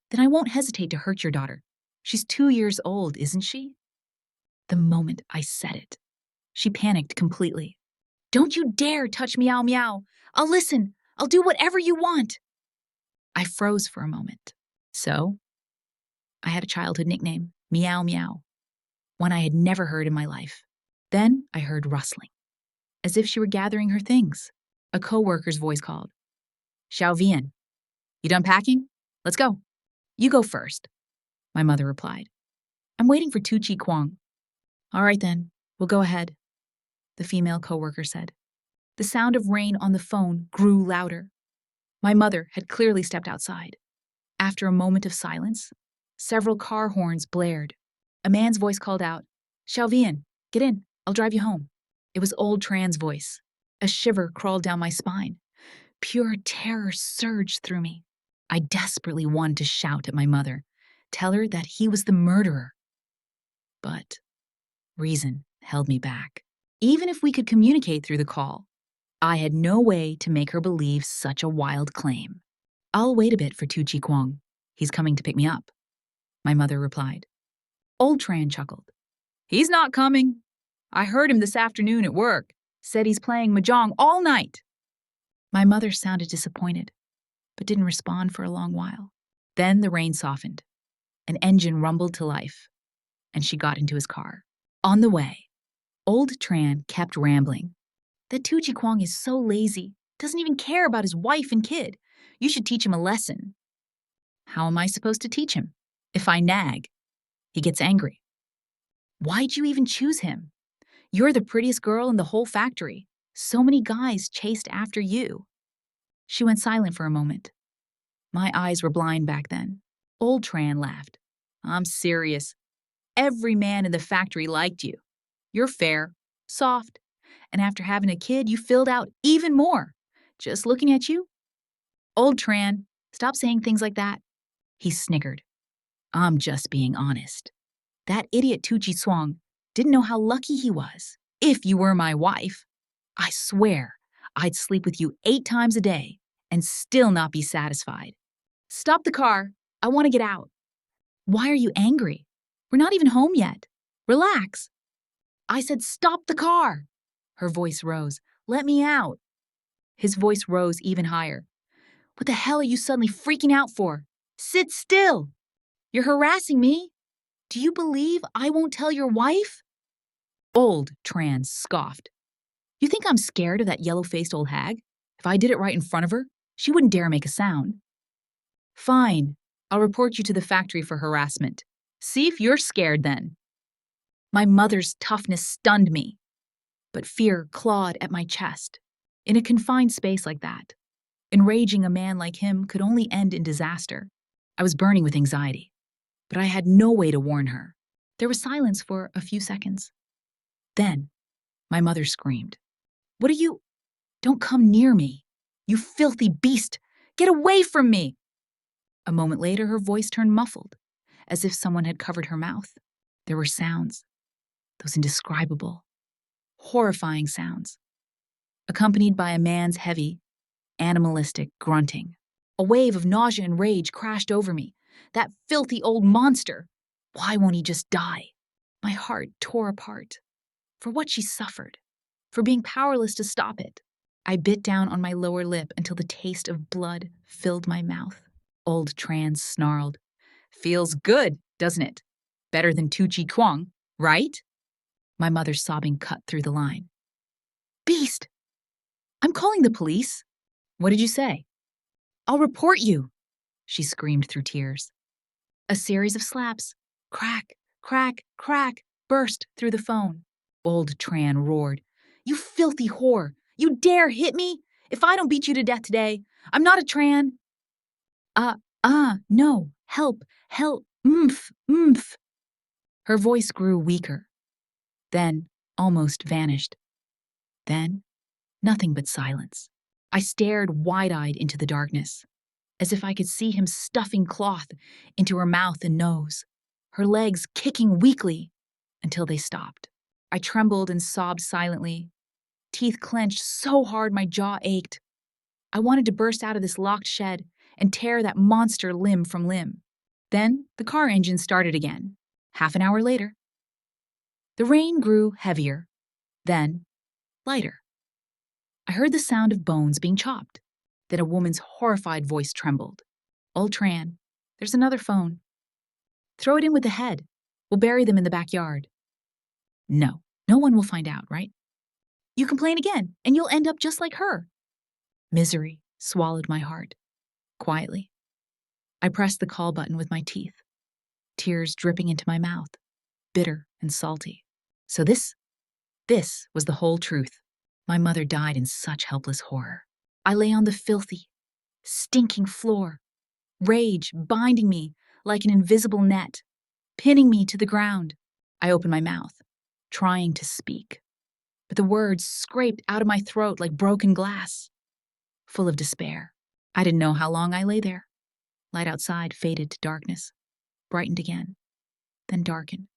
Then I won't hesitate to hurt your daughter. She's 2 years old, isn't she? The moment I said it, she panicked completely. Don't you dare touch Meow Meow. I'll listen. I'll do whatever you want. I froze for a moment. So, I had a childhood nickname, Meow Meow, one I had never heard in my life. Then I heard rustling, as if she were gathering her things. A co-worker's voice called, Xiao Vian, you done packing? Let's go. You go first, my mother replied. I'm waiting for Tu-Chi Kwong. All right then, we'll go ahead, the female co-worker said. The sound of rain on the phone grew louder. My mother had clearly stepped outside. After a moment of silence, several car horns blared. A man's voice called out, Xiao Vian, get in, I'll drive you home. It was old Tran's voice. A shiver crawled down my spine. Pure terror surged through me. I desperately wanted to shout at my mother, tell her that he was the murderer. But reason held me back. Even if we could communicate through the call, I had no way to make her believe such a wild claim. I'll wait a bit for Tu-Chi Kwong. He's coming to pick me up, my mother replied. Old Tran chuckled. He's not coming. I heard him this afternoon at work. Said he's playing mahjong all night. My mother sounded disappointed, but didn't respond for a long while. Then the rain softened. An engine rumbled to life, and she got into his car. On the way, old Tran kept rambling. That Tu-Chi Kwong is so lazy, doesn't even care about his wife and kid. You should teach him a lesson. How am I supposed to teach him? If I nag, he gets angry. Why'd you even choose him? You're the prettiest girl in the whole factory. So many guys chased after you. She went silent for a moment. My eyes were blind back then. Old Tran laughed. I'm serious. Every man in the factory liked you. You're fair, soft, and after having a kid, you filled out even more. Just looking at you. Old Tran, stop saying things like that. He snickered. I'm just being honest. That idiot Tu-Chi Kwong didn't know how lucky he was. If you were my wife, I swear I'd sleep with you 8 times a day and still not be satisfied. Stop the car. I want to get out. Why are you angry? We're not even home yet. Relax. I said stop the car. Her voice rose. Let me out. His voice rose even higher. What the hell are you suddenly freaking out for? Sit still. You're harassing me. Do you believe I won't tell your wife? Old Tran scoffed. You think I'm scared of that yellow-faced old hag? If I did it right in front of her, she wouldn't dare make a sound. Fine. I'll report you to the factory for harassment. See if you're scared then. My mother's toughness stunned me, but fear clawed at my chest. In a confined space like that, enraging a man like him could only end in disaster. I was burning with anxiety, but I had no way to warn her. There was silence for a few seconds. Then, my mother screamed. What are you? Don't come near me. You filthy beast! Get away from me! A moment later, her voice turned muffled, as if someone had covered her mouth. There were sounds, those indescribable, horrifying sounds, accompanied by a man's heavy, animalistic grunting. A wave of nausea and rage crashed over me. That filthy old monster! Why won't he just die? My heart tore apart. For what she suffered, for being powerless to stop it. I bit down on my lower lip until the taste of blood filled my mouth. Old Tran snarled. Feels good, doesn't it? Better than Tu-Chi Kwong, right? My mother's sobbing cut through the line. Beast! I'm calling the police. What did you say? I'll report you, she screamed through tears. A series of slaps, crack, crack, crack, burst through the phone. Old Tran roared. You filthy whore! You dare hit me? If I don't beat you to death today, I'm not a Tran. No, help, help, oomph. Her voice grew weaker, then almost vanished. Then, nothing but silence. I stared wide-eyed into the darkness, as if I could see him stuffing cloth into her mouth and nose, her legs kicking weakly until they stopped. I trembled and sobbed silently, teeth clenched so hard my jaw ached. I wanted to burst out of this locked shed and tear that monster limb from limb. Then the car engine started again. Half an hour later. The rain grew heavier, then lighter. I heard the sound of bones being chopped. Then a woman's horrified voice trembled. Old Tran, there's another phone. Throw it in with the head. We'll bury them in the backyard. No one will find out, right? You complain again, and you'll end up just like her. Misery swallowed my heart. Quietly, I pressed the call button with my teeth, tears dripping into my mouth, bitter and salty. So this was the whole truth. My mother died in such helpless horror. I lay on the filthy, stinking floor, rage binding me like an invisible net, pinning me to the ground. I opened my mouth, trying to speak, but the words scraped out of my throat like broken glass. Full of despair, I didn't know how long I lay there. Light outside faded to darkness, brightened again, then darkened.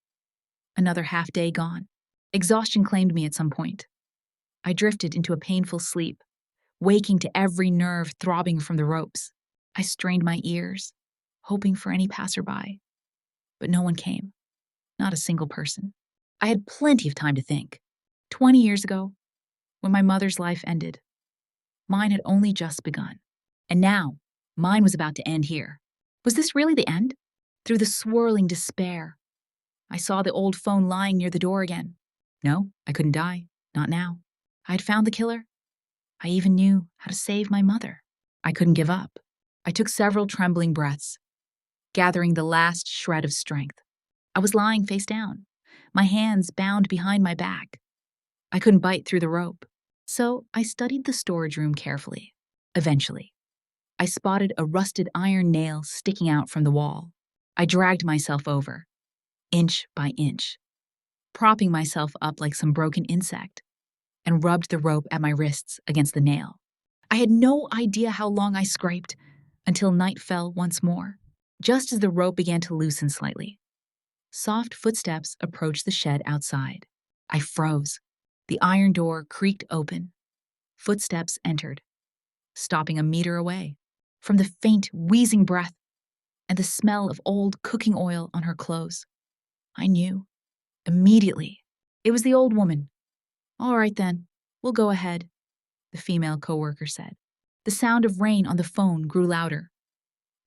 Another half day gone. Exhaustion claimed me at some point. I drifted into a painful sleep, waking to every nerve throbbing from the ropes. I strained my ears, hoping for any passerby. But no one came. Not a single person. I had plenty of time to think. 20 years ago, when my mother's life ended, mine had only just begun. And now, mine was about to end here. Was this really the end? Through the swirling despair, I saw the old phone lying near the door again. No, I couldn't die. Not now. I had found the killer. I even knew how to save my mother. I couldn't give up. I took several trembling breaths, gathering the last shred of strength. I was lying face down, my hands bound behind my back. I couldn't bite through the rope, so I studied the storage room carefully. Eventually, I spotted a rusted iron nail sticking out from the wall. I dragged myself over, inch by inch, propping myself up like some broken insect, and rubbed the rope at my wrists against the nail. I had no idea how long I scraped until night fell once more, just as the rope began to loosen slightly. Soft footsteps approached the shed outside. I froze. The iron door creaked open. Footsteps entered, stopping a meter away. From the faint, wheezing breath and the smell of old cooking oil on her clothes, I knew immediately it was the old woman. All right then, we'll go ahead, the female coworker said. The sound of rain on the phone grew louder.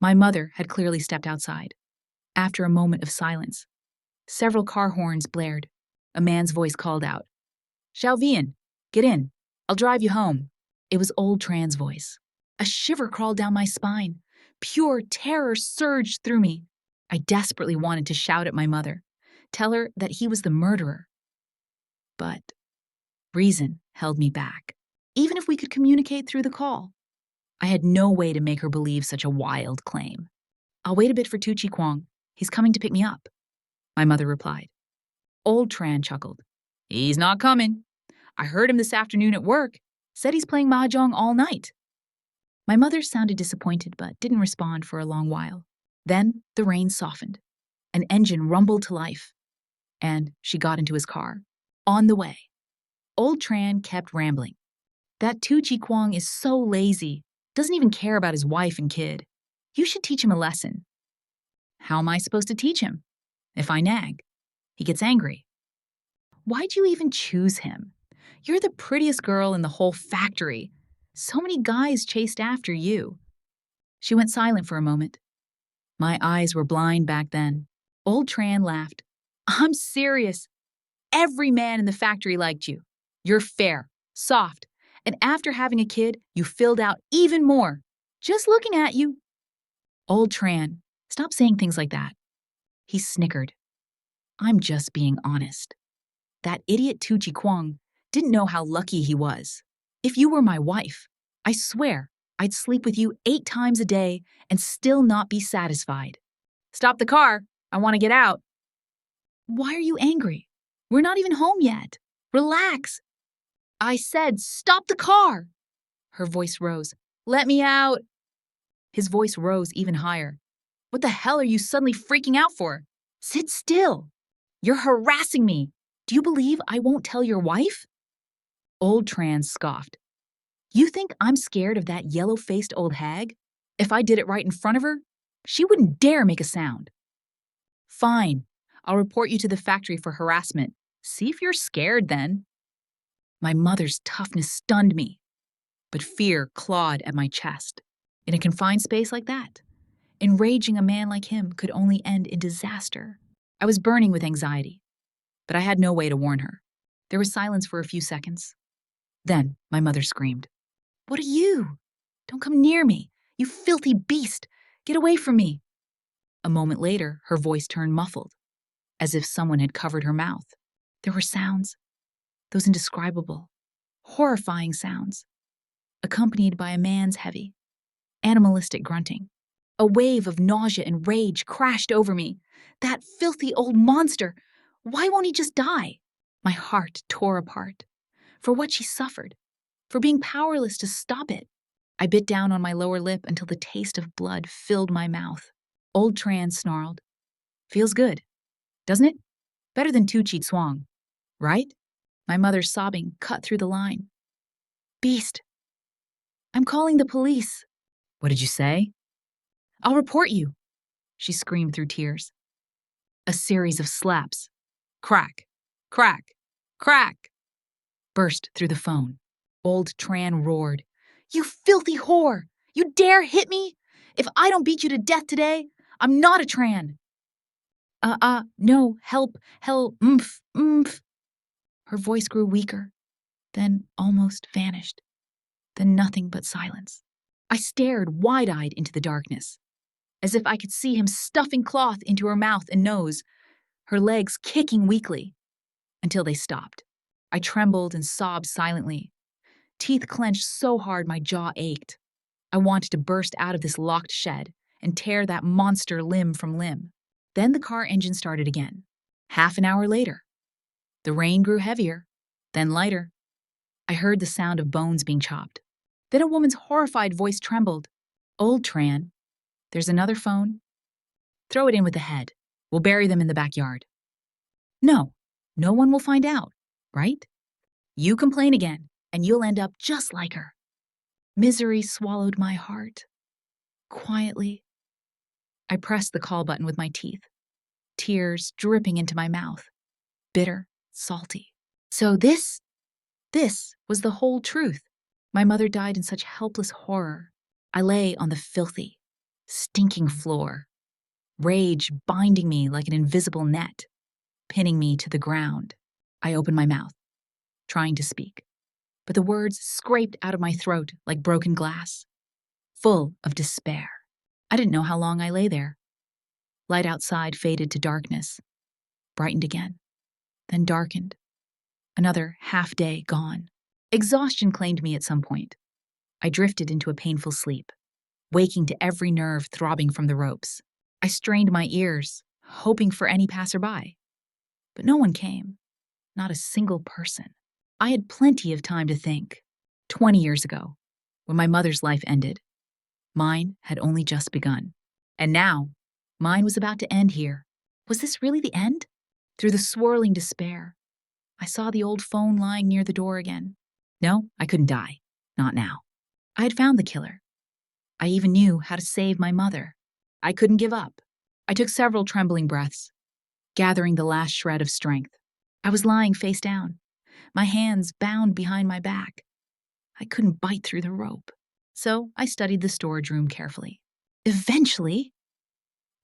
My mother had clearly stepped outside. After a moment of silence, several car horns blared. A man's voice called out, Xiao Vian, get in. I'll drive you home. It was old Tran's voice. A shiver crawled down my spine. Pure terror surged through me. I desperately wanted to shout at my mother, tell her that he was the murderer. But reason held me back. Even if we could communicate through the call, I had no way to make her believe such a wild claim. I'll wait a bit for Tu Chi Kwong. He's coming to pick me up, my mother replied. Old Tran chuckled. He's not coming. I heard him this afternoon at work. Said he's playing mahjong all night. My mother sounded disappointed but didn't respond for a long while. Then the rain softened. An engine rumbled to life, and she got into his car. On the way, old Tran kept rambling. That Tu Chi Kwong is so lazy, doesn't even care about his wife and kid. You should teach him a lesson. How am I supposed to teach him? If I nag, he gets angry. Why'd you even choose him? You're the prettiest girl in the whole factory. So many guys chased after you. She went silent for a moment. My eyes were blind back then. Old Tran laughed. I'm serious. Every man in the factory liked you. You're fair, soft, And after having a kid, you filled out even more. Just looking at you. Old Tran, stop saying things like that. He snickered. I'm just being honest. That idiot Tu Chi Kwong didn't know how lucky he was. If you were my wife, I swear I'd sleep with you 8 times a day and still not be satisfied. Stop the car. I want to get out. Why are you angry? We're not even home yet. Relax. I said, stop the car. Her voice rose. Let me out. His voice rose even higher. What the hell are you suddenly freaking out for? Sit still. You're harassing me. Do you believe I won't tell your wife? Old Tran scoffed. You think I'm scared of that yellow-faced old hag? If I did it right in front of her, she wouldn't dare make a sound. Fine. I'll report you to the factory for harassment. See if you're scared then. My mother's toughness stunned me, but fear clawed at my chest. In a confined space like that, enraging a man like him could only end in disaster. I was burning with anxiety, but I had no way to warn her. There was silence for a few seconds. Then my mother screamed. What are you? Don't come near me, you filthy beast! Get away from me! A moment later, her voice turned muffled, as if someone had covered her mouth. There were sounds, those indescribable, horrifying sounds, accompanied by a man's heavy, animalistic grunting. A wave of nausea and rage crashed over me. That filthy old monster! Why won't he just die? My heart tore apart. For what she suffered. For being powerless to stop it. I bit down on my lower lip until the taste of blood filled my mouth. Old Tran snarled. Feels good, doesn't it? Better than Tu Chi Tswang, right? My mother's sobbing cut through the line. Beast. I'm calling the police. What did you say? I'll report you, she screamed through tears. A series of slaps, crack, crack, crack, burst through the phone. Old Tran roared. You filthy whore! You dare hit me? If I don't beat you to death today, I'm not a Tran. No, help, oomph. Her voice grew weaker, then almost vanished. Then nothing but silence. I stared wide-eyed into the darkness, as if I could see him stuffing cloth into her mouth and nose, her legs kicking weakly, until they stopped. I trembled and sobbed silently, teeth clenched so hard my jaw ached. I wanted to burst out of this locked shed and tear that monster limb from limb. Then the car engine started again. Half an hour later. The rain grew heavier, then lighter. I heard the sound of bones being chopped. Then a woman's horrified voice trembled. Old Tran, there's another phone. Throw it in with the head. We'll bury them in the backyard. No one will find out, right? You complain again, and you'll end up just like her. Misery swallowed my heart. Quietly, I pressed the call button with my teeth, tears dripping into my mouth, bitter, salty. So this was the whole truth. My mother died in such helpless horror. I lay on the filthy, stinking floor, rage binding me like an invisible net, pinning me to the ground. I opened my mouth, trying to speak, but the words scraped out of my throat like broken glass, full of despair. I didn't know how long I lay there. Light outside faded to darkness, brightened again, then darkened. Another half day gone. Exhaustion claimed me at some point. I drifted into a painful sleep, waking to every nerve throbbing from the ropes. I strained my ears, hoping for any passerby. But no one came, not a single person. I had plenty of time to think. 20 years ago, when my mother's life ended, mine had only just begun. And now, mine was about to end here. Was this really the end? Through the swirling despair, I saw the old phone lying near the door again. No, I couldn't die. Not now. I had found the killer. I even knew how to save my mother. I couldn't give up. I took several trembling breaths, gathering the last shred of strength. I was lying face down, my hands bound behind my back. I couldn't bite through the rope, so I studied the storage room carefully. Eventually,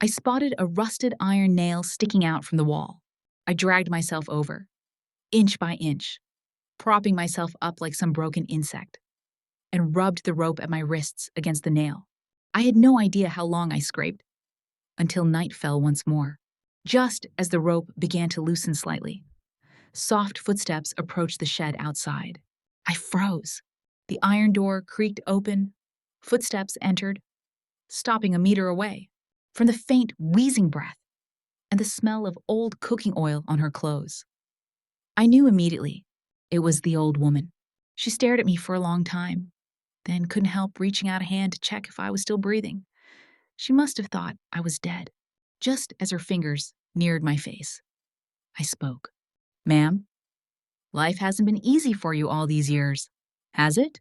I spotted a rusted iron nail sticking out from the wall. I dragged myself over, inch by inch, propping myself up like some broken insect, and rubbed the rope at my wrists against the nail. I had no idea how long I scraped, until night fell once more. Just as the rope began to loosen slightly, soft footsteps approached the shed outside. I froze. The iron door creaked open. Footsteps entered, stopping a meter away. From the faint, wheezing breath and the smell of old cooking oil on her clothes, I knew immediately it was the old woman. She stared at me for a long time, then couldn't help reaching out a hand to check if I was still breathing. She must have thought I was dead. Just as her fingers neared my face, I spoke. "Ma'am, life hasn't been easy for you all these years, has it?"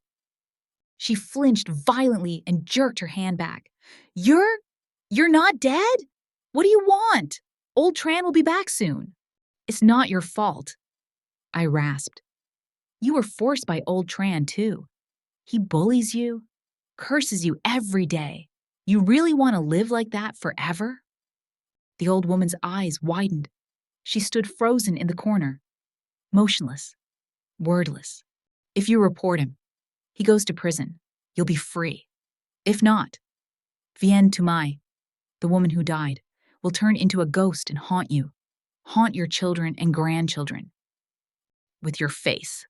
She flinched violently and jerked her hand back. You're not dead? What do you want? Old Tran will be back soon." "It's not your fault," I rasped. "You were forced by Old Tran, too. He bullies you, curses you every day. You really want to live like that forever?" The old woman's eyes widened. She stood frozen in the corner, motionless, wordless. "If you report him, he goes to prison. You'll be free. If not, Vien Tumai, the woman who died, will turn into a ghost and haunt you, haunt your children and grandchildren. With your face.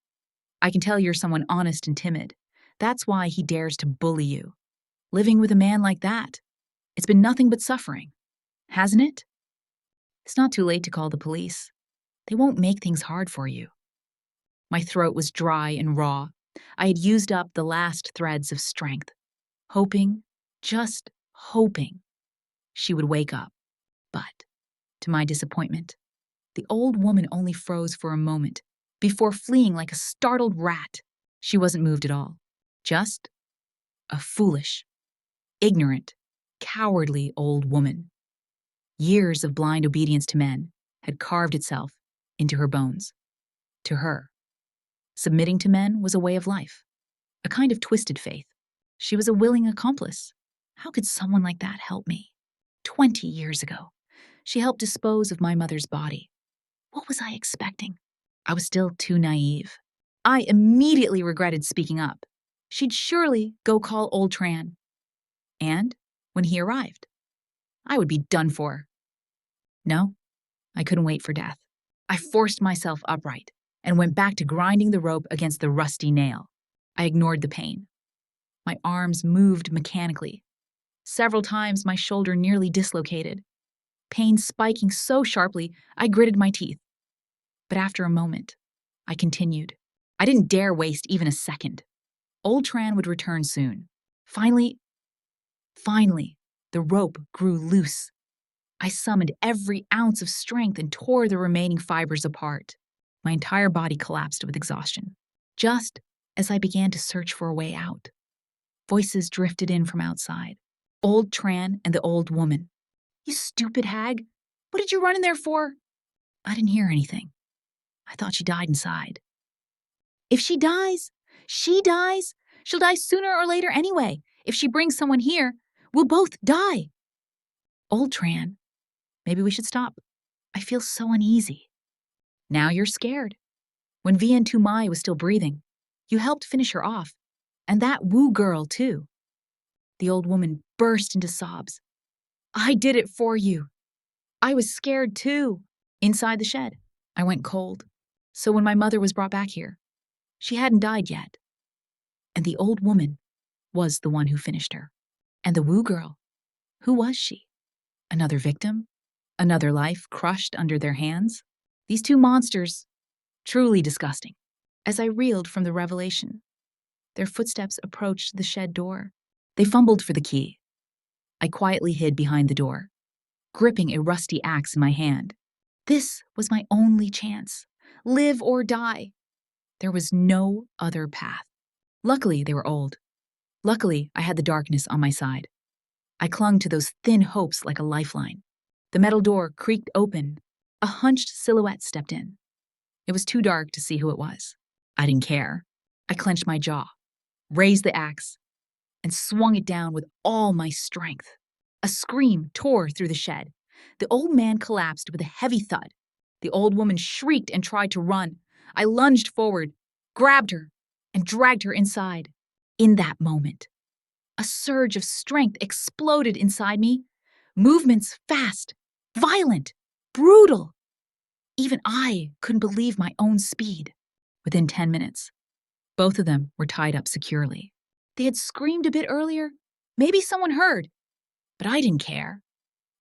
I can tell you're someone honest and timid. That's why he dares to bully you. Living with a man like that, it's been nothing but suffering, hasn't it? It's not too late to call the police. They won't make things hard for you." My throat was dry and raw. I had used up the last threads of strength, hoping, just hoping, she would wake up. But, to my disappointment, the old woman only froze for a moment before fleeing like a startled rat. She wasn't moved at all. Just a foolish, ignorant, cowardly old woman. Years of blind obedience to men had carved itself into her bones. To her, submitting to men was a way of life, a kind of twisted faith. She was a willing accomplice. How could someone like that help me? 20 years ago, she helped dispose of my mother's body. What was I expecting? I was still too naive. I immediately regretted speaking up. She'd surely go call Old Tran. And when he arrived, I would be done for. No, I couldn't wait for death. I forced myself upright and went back to grinding the rope against the rusty nail. I ignored the pain. My arms moved mechanically. Several times my shoulder nearly dislocated. Pain spiking so sharply, I gritted my teeth. But after a moment, I continued. I didn't dare waste even a second. Old Tran would return soon. Finally, the rope grew loose. I summoned every ounce of strength and tore the remaining fibers apart. My entire body collapsed with exhaustion. Just as I began to search for a way out, voices drifted in from outside. Old Tran and the old woman. "You stupid hag! What did you run in there for?" I didn't hear anything. I thought she died inside. "If she dies, she dies. She'll die sooner or later anyway. If she brings someone here, we'll both die." "Old Tran, maybe we should stop. I feel so uneasy." "Now you're scared. When Vien Tumai was still breathing, you helped finish her off. And that Wu girl, too." The old woman burst into sobs. "I did it for you. I was scared, too." Inside the shed, I went cold. So when my mother was brought back here, she hadn't died yet. And the old woman was the one who finished her. And the Wu girl, who was she? Another victim? Another life crushed under their hands? These two monsters, truly disgusting. As I reeled from the revelation, their footsteps approached the shed door. They fumbled for the key. I quietly hid behind the door, gripping a rusty axe in my hand. This was my only chance. Live or die. There was no other path. Luckily, they were old. Luckily, I had the darkness on my side. I clung to those thin hopes like a lifeline. The metal door creaked open. A hunched silhouette stepped in. It was too dark to see who it was. I didn't care. I clenched my jaw, raised the axe, and swung it down with all my strength. A scream tore through the shed. The old man collapsed with a heavy thud. The old woman shrieked and tried to run. I lunged forward, grabbed her, and dragged her inside. In that moment, a surge of strength exploded inside me. Movements fast, violent, brutal. Even I couldn't believe my own speed. Within 10 minutes, both of them were tied up securely. They had screamed a bit earlier. Maybe someone heard, but I didn't care.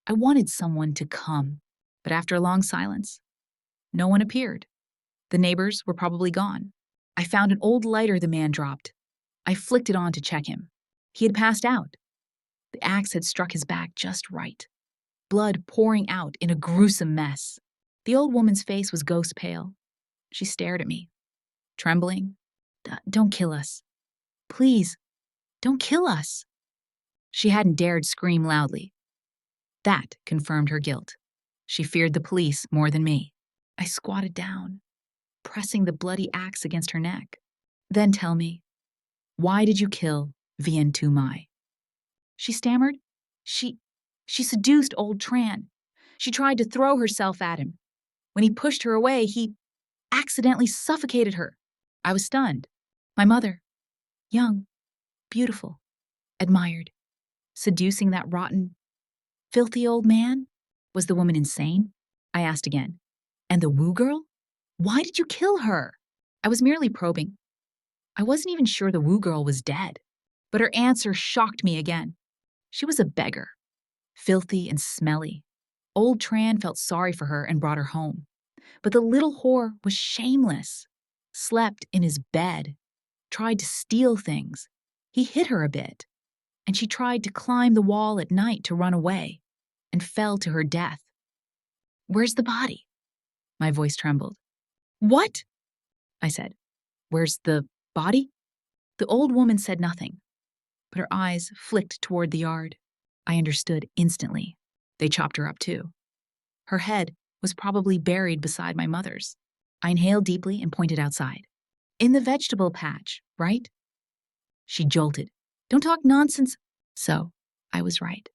I wanted someone to come. But after a long silence, no one appeared. The neighbors were probably gone. I found an old lighter the man dropped. I flicked it on to check him. He had passed out. The axe had struck his back just right. Blood pouring out in a gruesome mess. The old woman's face was ghost pale. She stared at me, trembling. Don't kill us. Please, don't kill us. She hadn't dared scream loudly. That confirmed her guilt. She feared the police more than me. I squatted down, pressing the bloody axe against her neck. Then tell me, why did you kill Vien Tu Mai? She stammered. She seduced old Tran. She tried to throw herself at him. When he pushed her away, he accidentally suffocated her. I was stunned. My mother, young, beautiful, admired, seducing that rotten, filthy old man? Was the woman insane? I asked again. And the Wu girl? Why did you kill her? I was merely probing. I wasn't even sure the Wu girl was dead. But her answer shocked me again. She was a beggar, filthy and smelly. Old Tran felt sorry for her and brought her home. But the little whore was shameless, slept in his bed, tried to steal things. He hit her a bit, and she tried to climb the wall at night to run away, and fell to her death. Where's the body? My voice trembled. What? I said. Where's the body? The old woman said nothing, but her eyes flicked toward the yard. I understood instantly. They chopped her up too. Her head was probably buried beside my mother's. I inhaled deeply and pointed outside. In the vegetable patch, right? She jolted. Don't talk nonsense. So, I was right.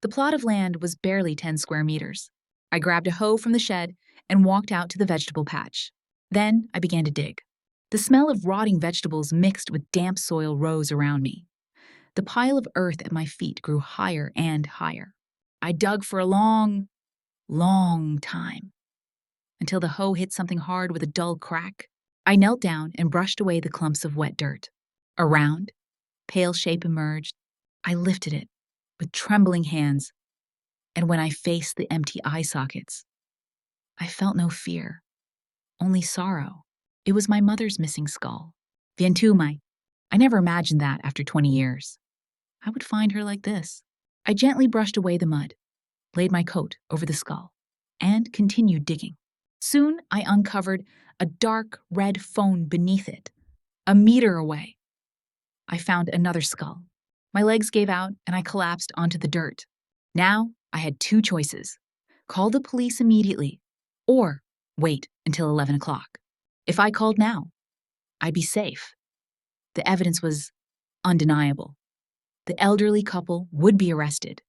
The plot of land was barely 10 square meters. I grabbed a hoe from the shed and walked out to the vegetable patch. Then I began to dig. The smell of rotting vegetables mixed with damp soil rose around me. The pile of earth at my feet grew higher and higher. I dug for a long time, until the hoe hit something hard with a dull crack. I knelt down and brushed away the clumps of wet dirt. A round, pale shape emerged. I lifted it with trembling hands, and when I faced the empty eye sockets, I felt no fear, only sorrow. It was my mother's missing skull. Vien Tu Mai. I never imagined that after 20 years. I would find her like this. I gently brushed away the mud, laid my coat over the skull, and continued digging. Soon I uncovered a dark red phone beneath it, a meter away. I found another skull. My legs gave out and I collapsed onto the dirt. Now I had two choices: call the police immediately or wait until 11 o'clock. If I called now, I'd be safe. The evidence was undeniable. The elderly couple would be arrested,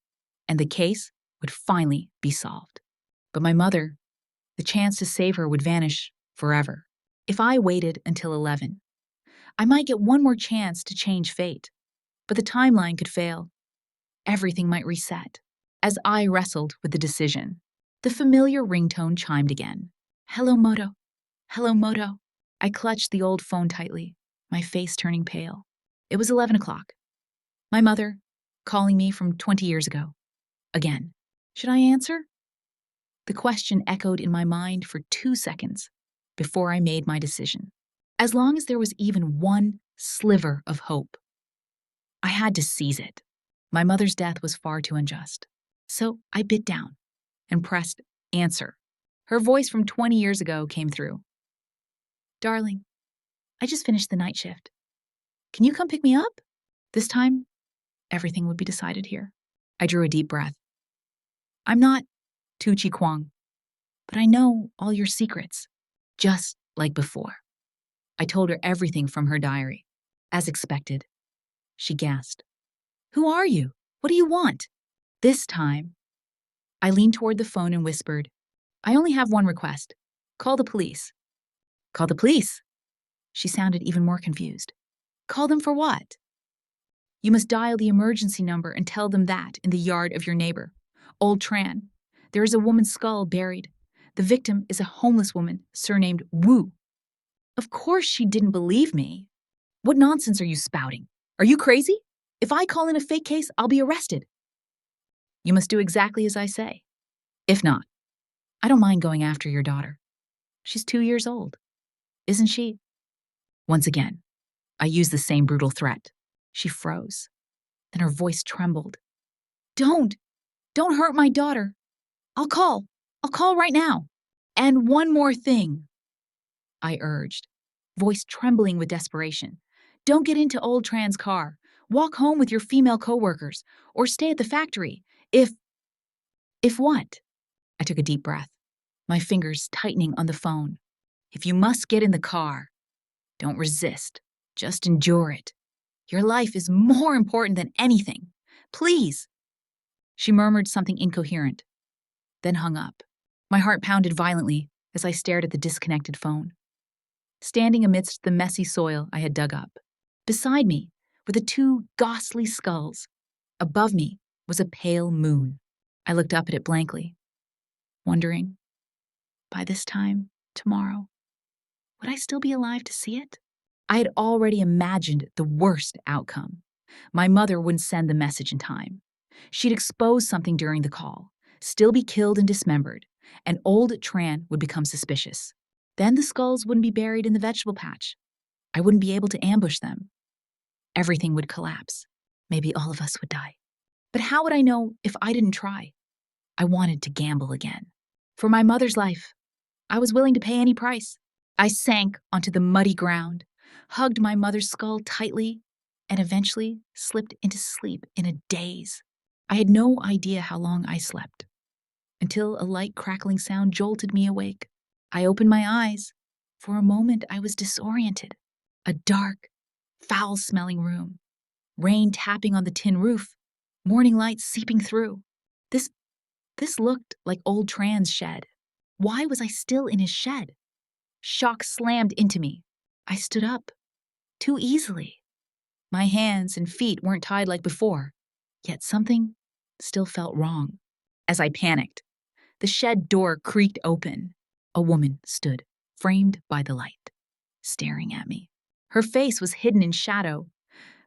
and the case would finally be solved. But my mother, the chance to save her would vanish forever. If I waited until 11, I might get one more chance to change fate, but the timeline could fail. Everything might reset. As I wrestled with the decision, the familiar ringtone chimed again. Hello, Moto. Hello, Moto. I clutched the old phone tightly, my face turning pale. It was 11 o'clock. My mother, calling me from 20 years ago. Again. Should I answer? The question echoed in my mind for 2 seconds before I made my decision. As long as there was even one sliver of hope, I had to seize it. My mother's death was far too unjust. So I bit down and pressed answer. Her voice from 20 years ago came through. Darling, I just finished the night shift. Can you come pick me up? This time, everything would be decided here. I drew a deep breath. I'm not Tu Chi Kwang, but I know all your secrets, just like before. I told her everything from her diary. As expected, she gasped. Who are you? What do you want? This time, I leaned toward the phone and whispered, I only have one request. Call the police. Call the police? She sounded even more confused. Call them for what? You must dial the emergency number and tell them that in the yard of your neighbor, Old Tran. There is a woman's skull buried. The victim is a homeless woman surnamed Wu. Of course she didn't believe me. What nonsense are you spouting? Are you crazy? If I call in a fake case, I'll be arrested. You must do exactly as I say. If not, I don't mind going after your daughter. She's 2 years old, isn't she? Once again, I used the same brutal threat. She froze. Then her voice trembled. Don't hurt my daughter. I'll call right now. And one more thing, I urged, voice trembling with desperation. Don't get into Old Tran's car. Walk home with your female coworkers or stay at the factory. If what? I took a deep breath, my fingers tightening on the phone. If you must get in the car, don't resist. Just endure it. Your life is more important than anything. Please. She murmured something incoherent, then hung up. My heart pounded violently as I stared at the disconnected phone. Standing amidst the messy soil I had dug up, beside me were the 2 ghastly skulls. Above me was a pale moon. I looked up at it blankly, wondering, by this time tomorrow, would I still be alive to see it? I had already imagined the worst outcome. My mother wouldn't send the message in time. She'd expose something during the call, still be killed and dismembered, and old Tran would become suspicious. Then the skulls wouldn't be buried in the vegetable patch. I wouldn't be able to ambush them. Everything would collapse. Maybe all of us would die. But how would I know if I didn't try? I wanted to gamble again. For my mother's life, I was willing to pay any price. I sank onto the muddy ground, hugged my mother's skull tightly, and eventually slipped into sleep in a daze. I had no idea how long I slept, until a light crackling sound jolted me awake. I opened my eyes. For a moment, I was disoriented. A dark, foul-smelling room. Rain tapping on the tin roof. Morning light seeping through. This looked like Old Tran's shed. Why was I still in his shed? Shock slammed into me. I stood up. Too easily. My hands and feet weren't tied like before. Yet something still felt wrong. As I panicked, the shed door creaked open. A woman stood, framed by the light, staring at me. Her face was hidden in shadow,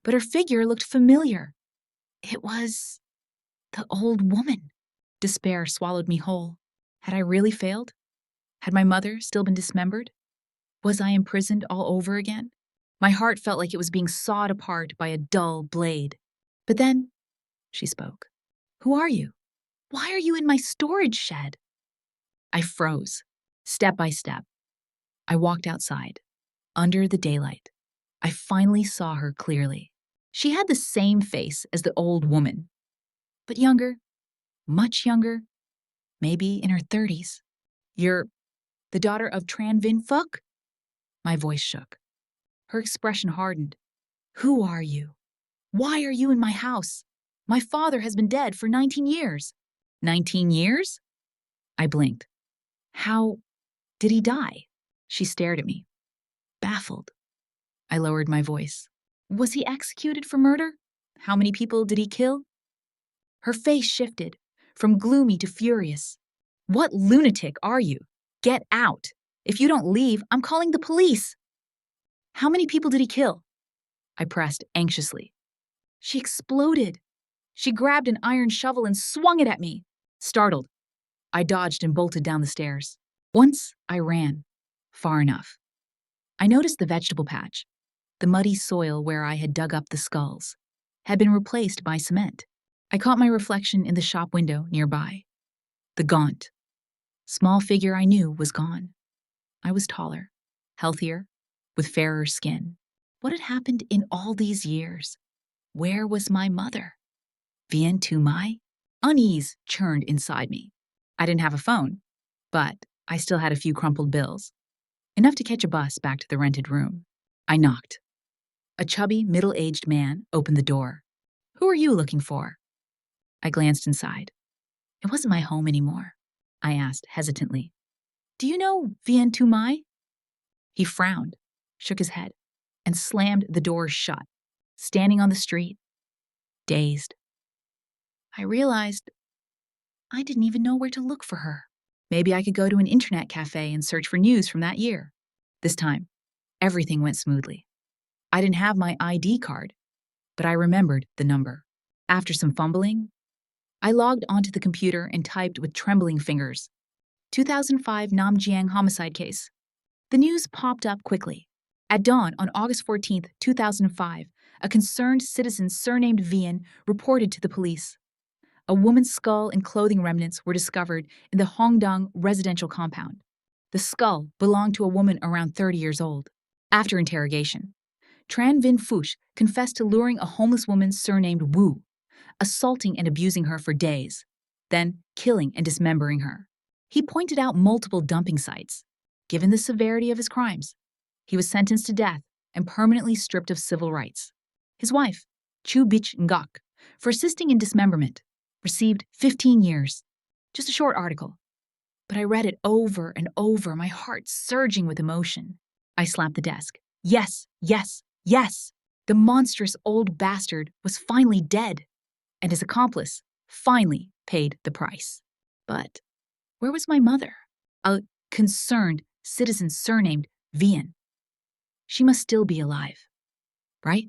but her figure looked familiar. It was the old woman. Despair swallowed me whole. Had I really failed? Had my mother still been dismembered? Was I imprisoned all over again? My heart felt like it was being sawed apart by a dull blade. But then, she spoke. Who are you? Why are you in my storage shed? I froze, step by step. I walked outside, under the daylight. I finally saw her clearly. She had the same face as the old woman, but younger, much younger, maybe in her 30s. You're the daughter of Tran Vin Phuc? My voice shook. Her expression hardened. Who are you? Why are you in my house? My father has been dead for 19 years. 19 years? I blinked. How did he die? She stared at me, baffled. I lowered my voice. Was he executed for murder? How many people did he kill? Her face shifted, from gloomy to furious. What lunatic are you? Get out. If you don't leave, I'm calling the police. How many people did he kill? I pressed anxiously. She exploded. She grabbed an iron shovel and swung it at me. Startled, I dodged and bolted down the stairs. Once I ran, far enough. I noticed the vegetable patch, the muddy soil where I had dug up the skulls, had been replaced by cement. I caught my reflection in the shop window nearby. The gaunt, small figure I knew was gone. I was taller, healthier, with fairer skin. What had happened in all these years? Where was my mother? Viens tu mai? Unease churned inside me. I didn't have a phone, but I still had a few crumpled bills, enough to catch a bus back to the rented room. I knocked. A chubby, middle-aged man opened the door. Who are you looking for? I glanced inside. It wasn't my home anymore, I asked hesitantly. Do you know Viens tu mai? He frowned, shook his head, and slammed the door shut, standing on the street, dazed. I realized I didn't even know where to look for her. Maybe I could go to an internet cafe and search for news from that year. This time, everything went smoothly. I didn't have my ID card, but I remembered the number. After some fumbling, I logged onto the computer and typed with trembling fingers, 2005 Namjiang homicide case. The news popped up quickly. At dawn on August 14, 2005, a concerned citizen surnamed Vian reported to the police. A woman's skull and clothing remnants were discovered in the Hongdong residential compound. The skull belonged to a woman around 30 years old. After interrogation, Tran Vin Fush confessed to luring a homeless woman surnamed Wu, assaulting and abusing her for days, then killing and dismembering her. He pointed out multiple dumping sites. Given the severity of his crimes, he was sentenced to death and permanently stripped of civil rights. His wife, Chu Bich Ngok, for assisting in dismemberment, received 15 years. Just a short article. But I read it over and over, my heart surging with emotion. I slapped the desk. Yes, yes, yes! The monstrous old bastard was finally dead, and his accomplice finally paid the price. But where was my mother? A concerned citizen surnamed Vian. She must still be alive, right?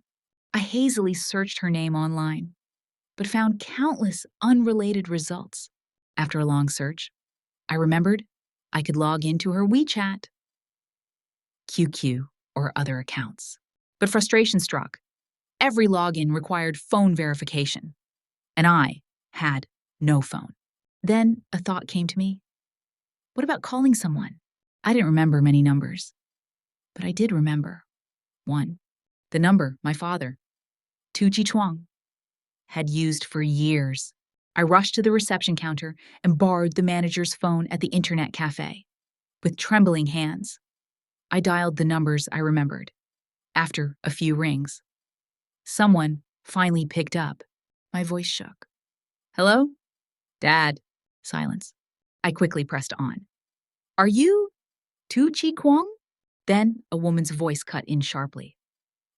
I hazily searched her name online, but found countless unrelated results. After a long search, I remembered I could log into her WeChat, QQ, or other accounts. But frustration struck. Every login required phone verification, and I had no phone. Then a thought came to me. What about calling someone? I didn't remember many numbers, but I did remember one. The number my father, Tu Chi Chuang, had used for years. I rushed to the reception counter and borrowed the manager's phone at the internet cafe. With trembling hands, I dialed the numbers I remembered. After a few rings, someone finally picked up. My voice shook. Hello? Dad. Silence. I quickly pressed on. Are you Tu Chi Kuang? Then a woman's voice cut in sharply.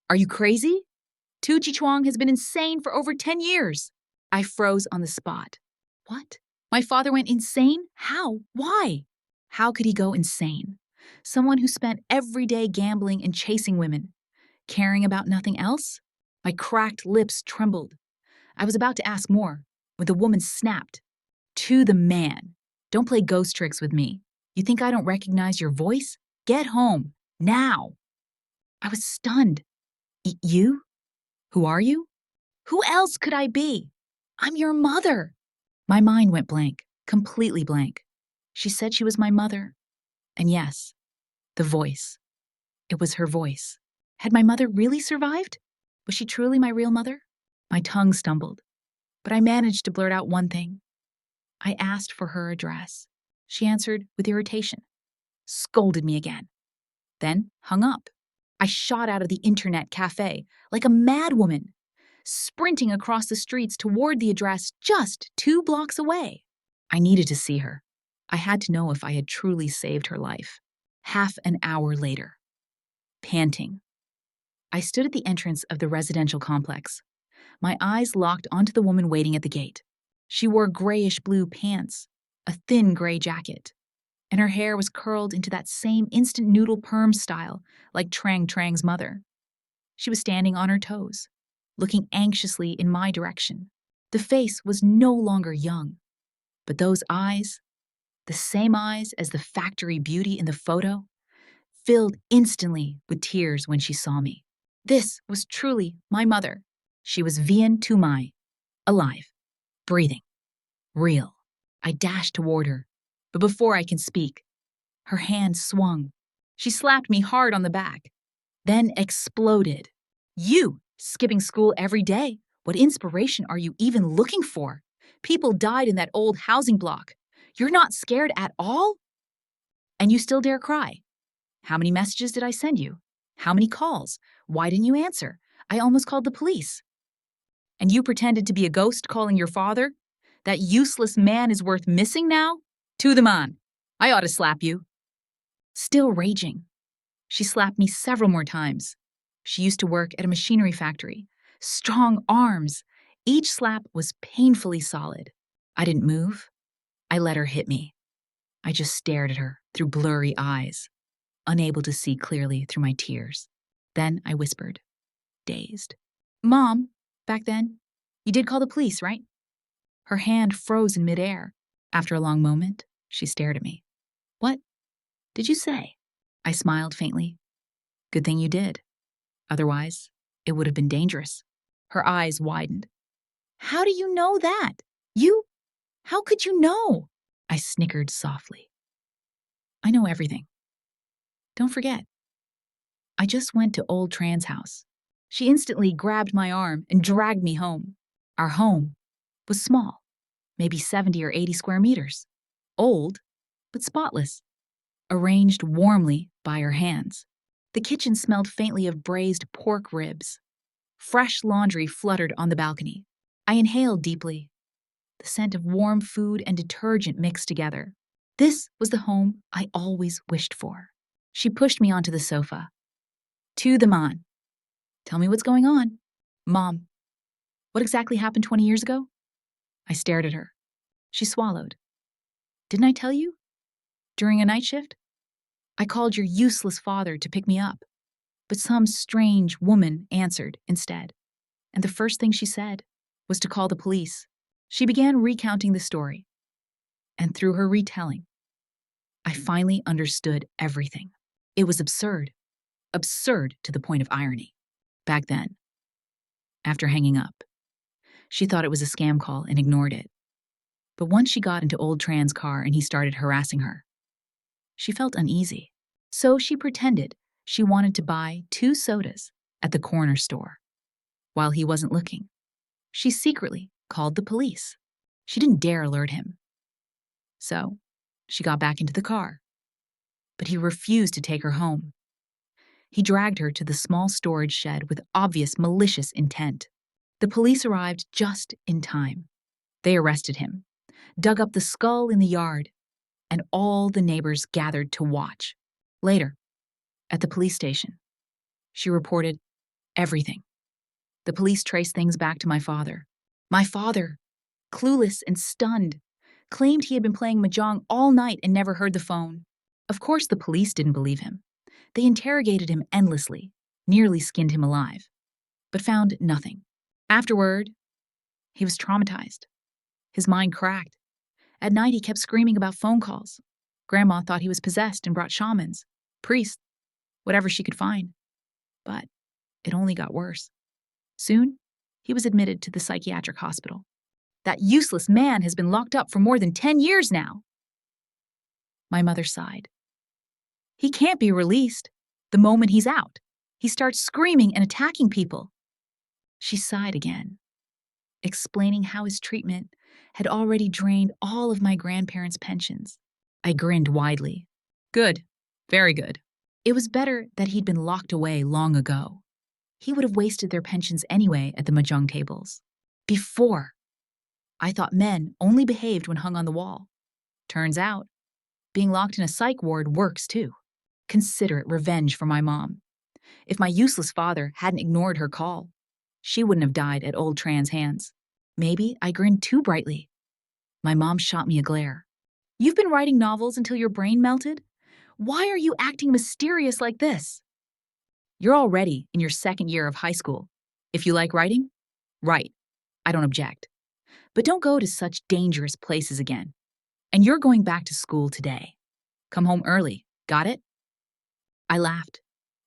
Are you crazy? Tu Chi Chuang has been insane for over 10 years. I froze on the spot. What? My father went insane? How? Why? How could he go insane? Someone who spent every day gambling and chasing women, caring about nothing else? My cracked lips trembled. I was about to ask more when the woman snapped. To the man. Don't play ghost tricks with me. You think I don't recognize your voice? Get home. Now. I was stunned. You? Who are you? Who else could I be? I'm your mother. My mind went blank, completely blank. She said she was my mother. And yes, the voice. It was her voice. Had my mother really survived? Was she truly my real mother? My tongue stumbled, but I managed to blurt out one thing. I asked for her address. She answered with irritation, scolded me again, then hung up. I shot out of the internet cafe like a madwoman, sprinting across the streets toward the address just 2 blocks away. I needed to see her. I had to know if I had truly saved her life. Half an hour later, panting, I stood at the entrance of the residential complex. My eyes locked onto the woman waiting at the gate. She wore grayish-blue pants, a thin gray jacket, and her hair was curled into that same instant noodle perm style like Trang Trang's mother. She was standing on her toes, looking anxiously in my direction. The face was no longer young, but those eyes, the same eyes as the factory beauty in the photo, filled instantly with tears when she saw me. This was truly my mother. She was Vian Tumai, alive, breathing, real. I dashed toward her, but before I can speak, her hand swung. She slapped me hard on the back, then exploded. You, skipping school every day, what inspiration are you even looking for? People died in that old housing block. You're not scared at all? And you still dare cry? How many messages did I send you? How many calls? Why didn't you answer? I almost called the police. And you pretended to be a ghost calling your father? That useless man is worth missing now? To the man. I ought to slap you. Still raging, She slapped me several more times. She used to work at a machinery factory. Strong arms. Each slap was painfully solid. I didn't move. I let her hit me. I just stared at her through blurry eyes, unable to see clearly through my tears. Then I whispered, dazed. Mom, back then, you did call the police, right? Her hand froze in midair. After a long moment, she stared at me. What did you say? I smiled faintly. Good thing you did. Otherwise, it would have been dangerous. Her eyes widened. How do you know that? How could you know? I snickered softly. I know everything. Don't forget. I just went to old Tran's house. She instantly grabbed my arm and dragged me home. Our home was small, maybe 70 or 80 square meters. Old, but spotless. Arranged warmly by her hands. The kitchen smelled faintly of braised pork ribs. Fresh laundry fluttered on the balcony. I inhaled deeply. The scent of warm food and detergent mixed together. This was the home I always wished for. She pushed me onto the sofa. To the man. Tell me what's going on. Mom, what exactly happened 20 years ago? I stared at her. She swallowed. Didn't I tell you? During a night shift? I called your useless father to pick me up, but some strange woman answered instead. And the first thing she said was to call the police. She began recounting the story. And through her retelling, I finally understood everything. It was absurd. Absurd to the point of irony. Back then, after hanging up, she thought it was a scam call and ignored it. But once she got into old Tran's car and he started harassing her, she felt uneasy. So she pretended she wanted to buy 2 sodas at the corner store. While he wasn't looking, she secretly called the police. She didn't dare alert him. So she got back into the car. But he refused to take her home. He dragged her to the small storage shed with obvious malicious intent. The police arrived just in time. They arrested him, dug up the skull in the yard, and all the neighbors gathered to watch. Later, at the police station, she reported everything. The police traced things back to my father. My father, clueless and stunned, claimed he had been playing mahjong all night and never heard the phone. Of course, the police didn't believe him. They interrogated him endlessly, nearly skinned him alive, but found nothing. Afterward, he was traumatized. His mind cracked. At night, he kept screaming about phone calls. Grandma thought he was possessed and brought shamans, priests, whatever she could find. But it only got worse. Soon, he was admitted to the psychiatric hospital. That useless man has been locked up for more than 10 years now. My mother sighed. He can't be released. The moment he's out, he starts screaming and attacking people. She sighed again, explaining how his treatment had already drained all of my grandparents' pensions. I grinned widely. Good. Very good. It was better that he'd been locked away long ago. He would have wasted their pensions anyway at the mahjong tables. Before, I thought men only behaved when hung on the wall. Turns out, being locked in a psych ward works too. Considerate revenge for my mom. If my useless father hadn't ignored her call, she wouldn't have died at old Tran's hands. Maybe I grinned too brightly. My mom shot me a glare. You've been writing novels until your brain melted? Why are you acting mysterious like this? You're already in your 2nd year of high school. If you like writing, write. I don't object. But don't go to such dangerous places again. And you're going back to school today. Come home early. Got it? I laughed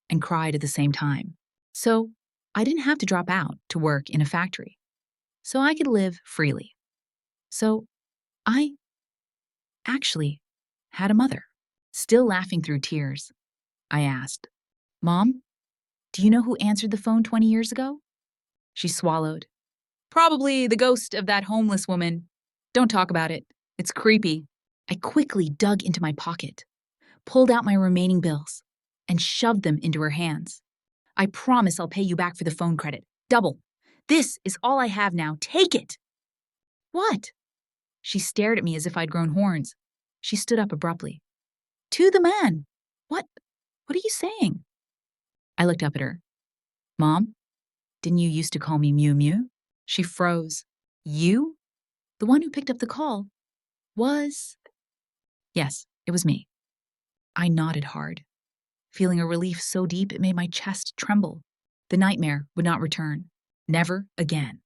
and cried at the same time. So I didn't have to drop out to work in a factory. So I could live freely. So I actually had a mother. Still laughing through tears, I asked, Mom, do you know who answered the phone 20 years ago? She swallowed. Probably the ghost of that homeless woman. Don't talk about it. It's creepy. I quickly dug into my pocket, pulled out my remaining bills, and shoved them into her hands. I promise I'll pay you back for the phone credit. Double. This is all I have now. Take it. What? She stared at me as if I'd grown horns. She stood up abruptly. To the man. What What are you saying? I looked up at her. Mom, didn't you used to call me Mew Mew? She froze. You? The one who picked up the call was... Yes, it was me. I nodded hard, feeling a relief so deep it made my chest tremble. The nightmare would not return. Never again.